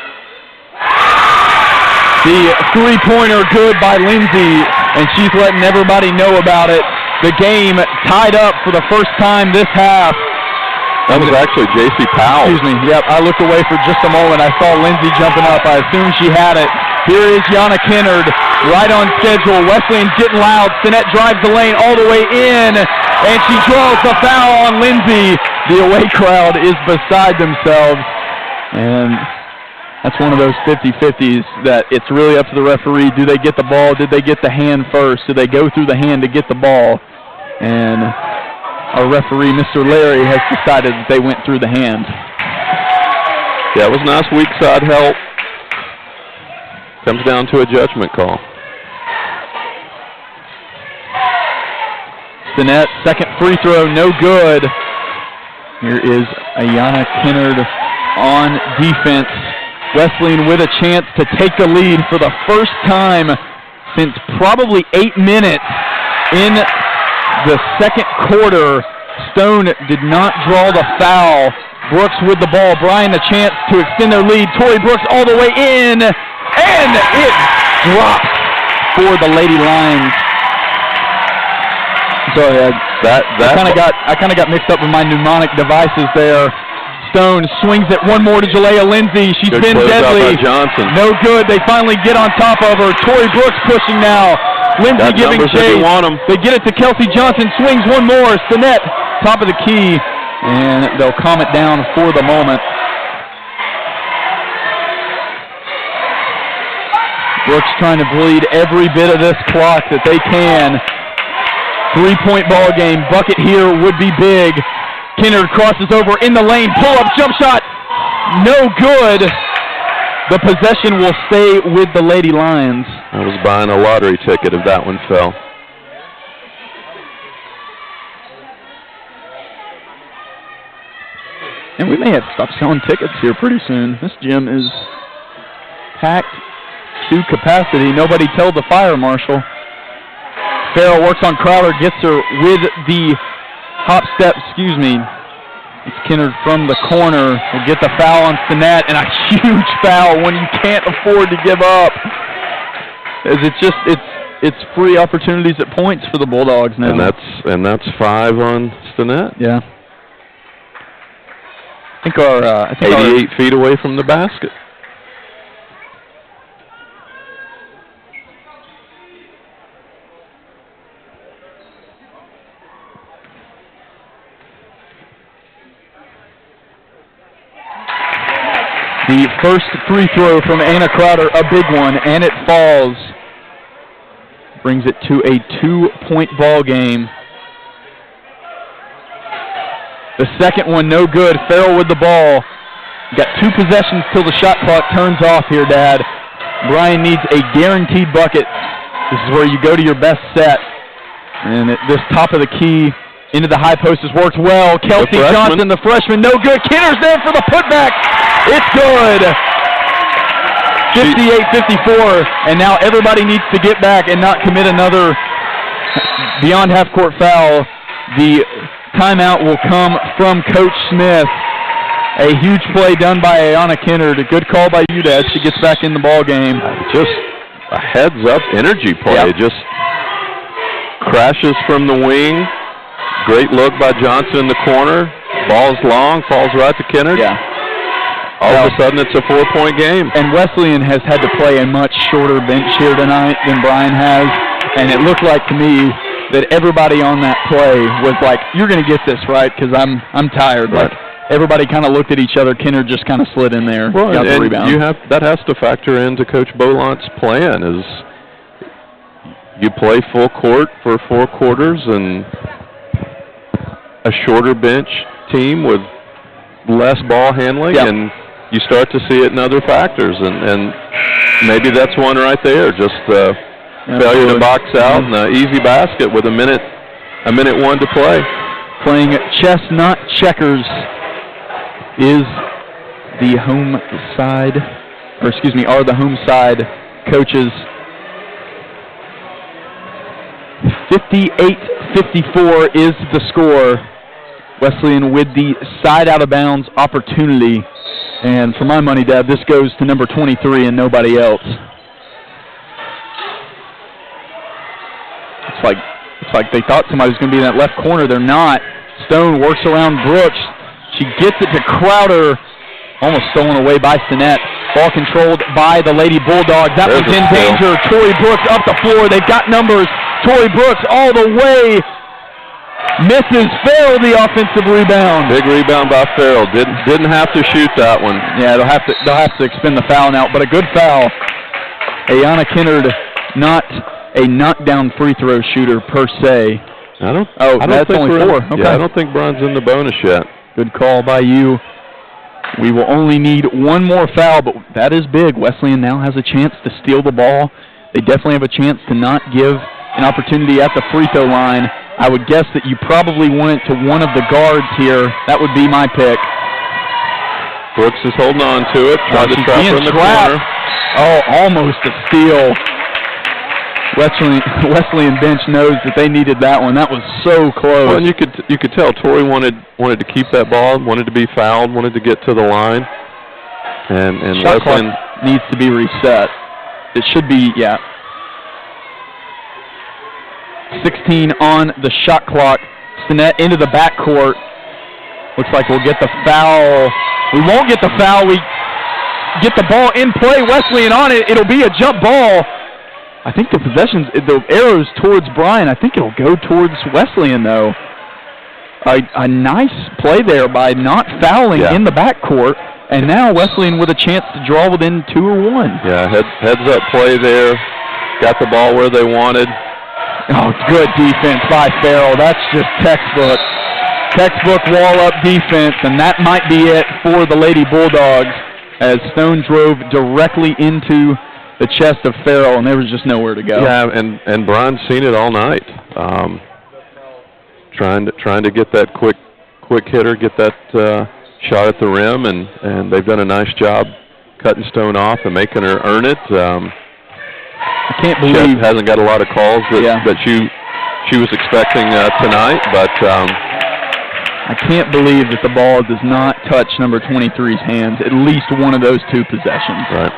The three-pointer good by Lindsay, and she's letting everybody know about it. The game tied up for the first time this half. That was actually J.C. Powell. Excuse me. Yep, I looked away for just a moment. I saw Lindsay jumping up. I assumed she had it. Here is Yana Kennard, right on schedule. Wesleyan's getting loud. Stinnett drives the lane all the way in, and she draws the foul on Lindsay. The away crowd is beside themselves, and that's one of those 50-50s that it's really up to the referee. Do they get the ball? Did they get the hand first? Did they go through the hand to get the ball? And our referee, Mr. Larry, has decided that they went through the hand. Yeah, it was nice weak side help. Comes down to a judgment call. Stinnett, second free throw, no good. Here is Ayana Kennard on defense. Wesleyan with a chance to take the lead for the first time since probably 8 minutes in the second quarter. Stone did not draw the foul. Brooks with the ball. Bryan a chance to extend their lead. Tori Brooks all the way in, and it drops for the Lady Lions. Go ahead. I kind of got mixed up with my mnemonic devices there. Stone swings it one more to Jalea Lindsay. She's been deadly. Johnson. No good. They finally get on top of her. Tori Brooks pushing now. Lindsay giving chase. They get it to Kelsey Johnson. Swings one more. Stinnett, top of the key. And they'll calm it down for the moment. Brooks trying to bleed every bit of this clock that they can. 3-point ball game. Bucket here would be big. Kennard crosses over in the lane. Pull-up jump shot. No good. The possession will stay with the Lady Lions. I was buying a lottery ticket if that one fell. And we may have to stop selling tickets here pretty soon. This gym is packed to capacity. Nobody tell the fire marshal. Farrell works on Crowder, gets her with the hop step, It's Kennard from the corner. Will get the foul on Stinnett, and a huge foul when you can't afford to give up. As it's free opportunities at points for the Bulldogs now. And that's 5 on Stinnett. Yeah. I think our 88 feet away from the basket. The first free throw from Anna Crowder, a big one, and it falls. Brings it to a 2-point ball game. The second one, no good. Farrell with the ball. Got 2 possessions till the shot clock turns off here, Dad. Bryan needs a guaranteed bucket. This is where you go to your best set. And this top of the key into the high post has worked well. Kelsey Johnson, the freshman, no good. Kinner's there for the putback. It's good. 58-54, and now everybody needs to get back and not commit another beyond half-court foul. The timeout will come from Coach Smith. A huge play done by Ayana Kennard. A good call by you, Dad. She gets back in the ball game. Just a heads-up energy play. Yep. Just crashes from the wing. Great look by Johnson in the corner. Ball's long, falls right to Kennard. Yeah. All of a sudden, it's a 4-point game. And Wesleyan has had to play a much shorter bench here tonight than Bryan has. And it looked like to me that everybody on that play was like, you're going to get this, right? Because I'm tired. Right. Like, everybody kind of looked at each other. Kennard just kind of slid in there, got the rebound. That has to factor into Coach Bolant's plan is you play full court for 4 quarters and a shorter bench team with less ball handling, and you start to see it in other factors, and maybe that's one right there. Just failure to box out and an easy basket with a minute 1 to play. Playing chess, not checkers, is the home side, are the home side coaches. 58-54 is the score. Wesleyan with the side out of bounds opportunity. And for my money, Dad, this goes to number 23 and nobody else. It's like they thought somebody was going to be in that left corner. They're not. Stone works around Brooks. She gets it to Crowder. Almost stolen away by Stinnett. Ball controlled by the Lady Bulldogs. That one's in danger. Tori Brooks up the floor. They've got numbers. Tori Brooks all the way. Misses. Farrell the offensive rebound. Big rebound by Farrell. Didn't have to shoot that one. Yeah, they'll have to expend the foul now, but a good foul. Ayana Kennard, not a knockdown free throw shooter per se. That's only 4. Okay. Yeah, I don't think Bryan's in the bonus yet. Good call by you. We will only need 1 more foul, but that is big. Wesleyan now has a chance to steal the ball. They definitely have a chance to not give an opportunity at the free throw line. I would guess that you probably want it to one of the guards here. That would be my pick. Brooks is holding on to it. Trying to trap her in the corner. Oh, almost a steal. Wesleyan bench knows that they needed that one. That was so close. Well, and you could tell Tori wanted to keep that ball, wanted to be fouled, wanted to get to the line. And shot Wesleyan clock needs to be reset. It should be, 16 on the shot clock. Stinnett into the backcourt. Looks like we'll get the foul. We won't get the foul. We get the ball in play. Wesleyan on it. It'll be a jump ball. I think the arrows towards Bryan. I think it'll go towards Wesleyan, though. A nice play there by not fouling in the backcourt. And now Wesleyan with a chance to draw within 2 or 1. Yeah, heads-up play there. Got the ball where they wanted. Oh, good defense by Farrell. That's just textbook. Textbook wall-up defense, and that might be it for the Lady Bulldogs as Stone drove directly into the chest of Farrell, and there was just nowhere to go. Yeah, and Bryan's seen it all night. Trying to get that quick hitter, get that shot at the rim, and they've done a nice job cutting Stone off and making her earn it. I can't believe hasn't got a lot of calls that she was expecting tonight, but I can't believe that the ball does not touch number 23's hands at least one of those two possessions. Right.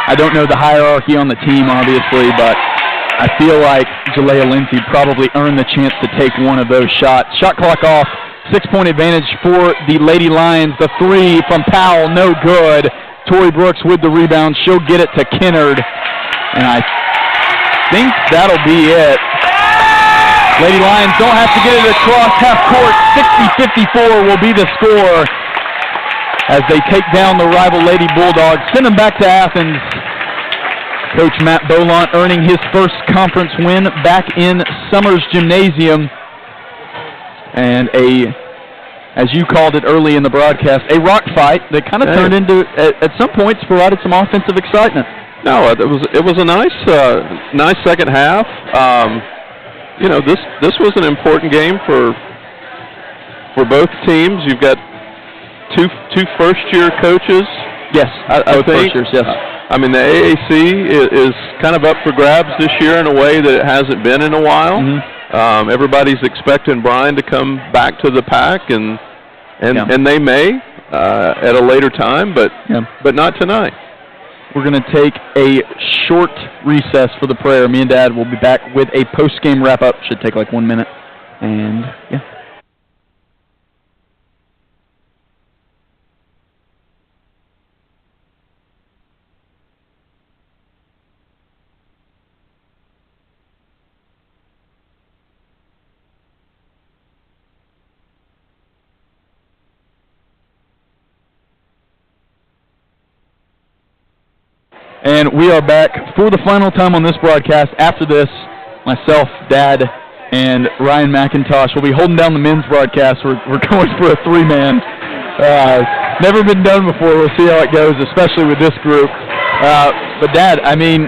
I don't know the hierarchy on the team, obviously, but I feel like Jalea Lindsay probably earned the chance to take one of those shots. Shot clock off, 6-point advantage for the Lady Lions. The three from Powell, no good. Tori Brooks with the rebound. She'll get it to Kennard, and I think that'll be it. Lady Lions don't have to get it across half court. 60-54 will be the score as they take down the rival Lady Bulldogs. Send them back to Athens. Coach Matt Bolant earning his first conference win back in Summers Gymnasium. And as you called it early in the broadcast, a rock fight that kind of turned into, at some points, provided some offensive excitement. No, it was a nice second half. You know, this was an important game for both teams. You've got two first-year coaches. Yes, I think. First years, yes. I mean, the AAC is kind of up for grabs this year in a way that it hasn't been in a while. Mm-hmm. Everybody's expecting Bryan to come back to the pack, and they may at a later time, but not tonight. We're going to take a short recess for the prayer. Me and Dad will be back with a post-game wrap-up. Should take like 1 minute. And, And we are back for the final time on this broadcast. After this, myself, Dad, and Ryan McIntosh will be holding down the men's broadcast. We're going for a three-man. Never been done before. We'll see how it goes, especially with this group. But Dad, I mean,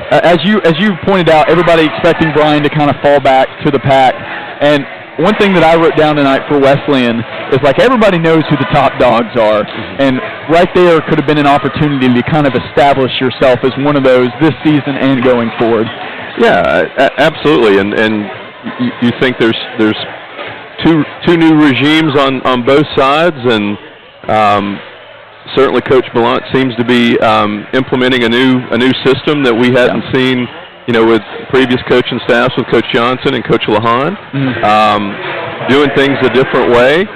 as you pointed out, everybody expecting Bryan to kind of fall back to the pack. And one thing that I wrote down tonight for Wesleyan is, like, everybody knows who the top dogs are, and right there could have been an opportunity to kind of establish yourself as one of those this season and going forward. Yeah, absolutely, and you think there's two new regimes on both sides, and certainly Coach Bolant seems to be implementing a new system that we hadn't seen, you know, with previous coaching staffs, with Coach Johnson and Coach Lahan, doing things a different way.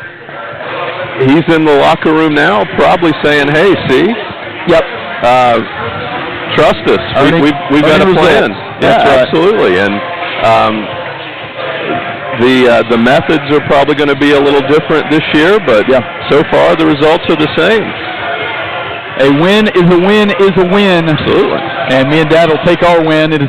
He's in the locker room now, probably saying, "Hey, see, trust us. We've got a plan." That's right. Absolutely. And the methods are probably going to be a little different this year, but so far the results are the same. A win is a win is a win. Absolutely. And me and Dad will take our win. It is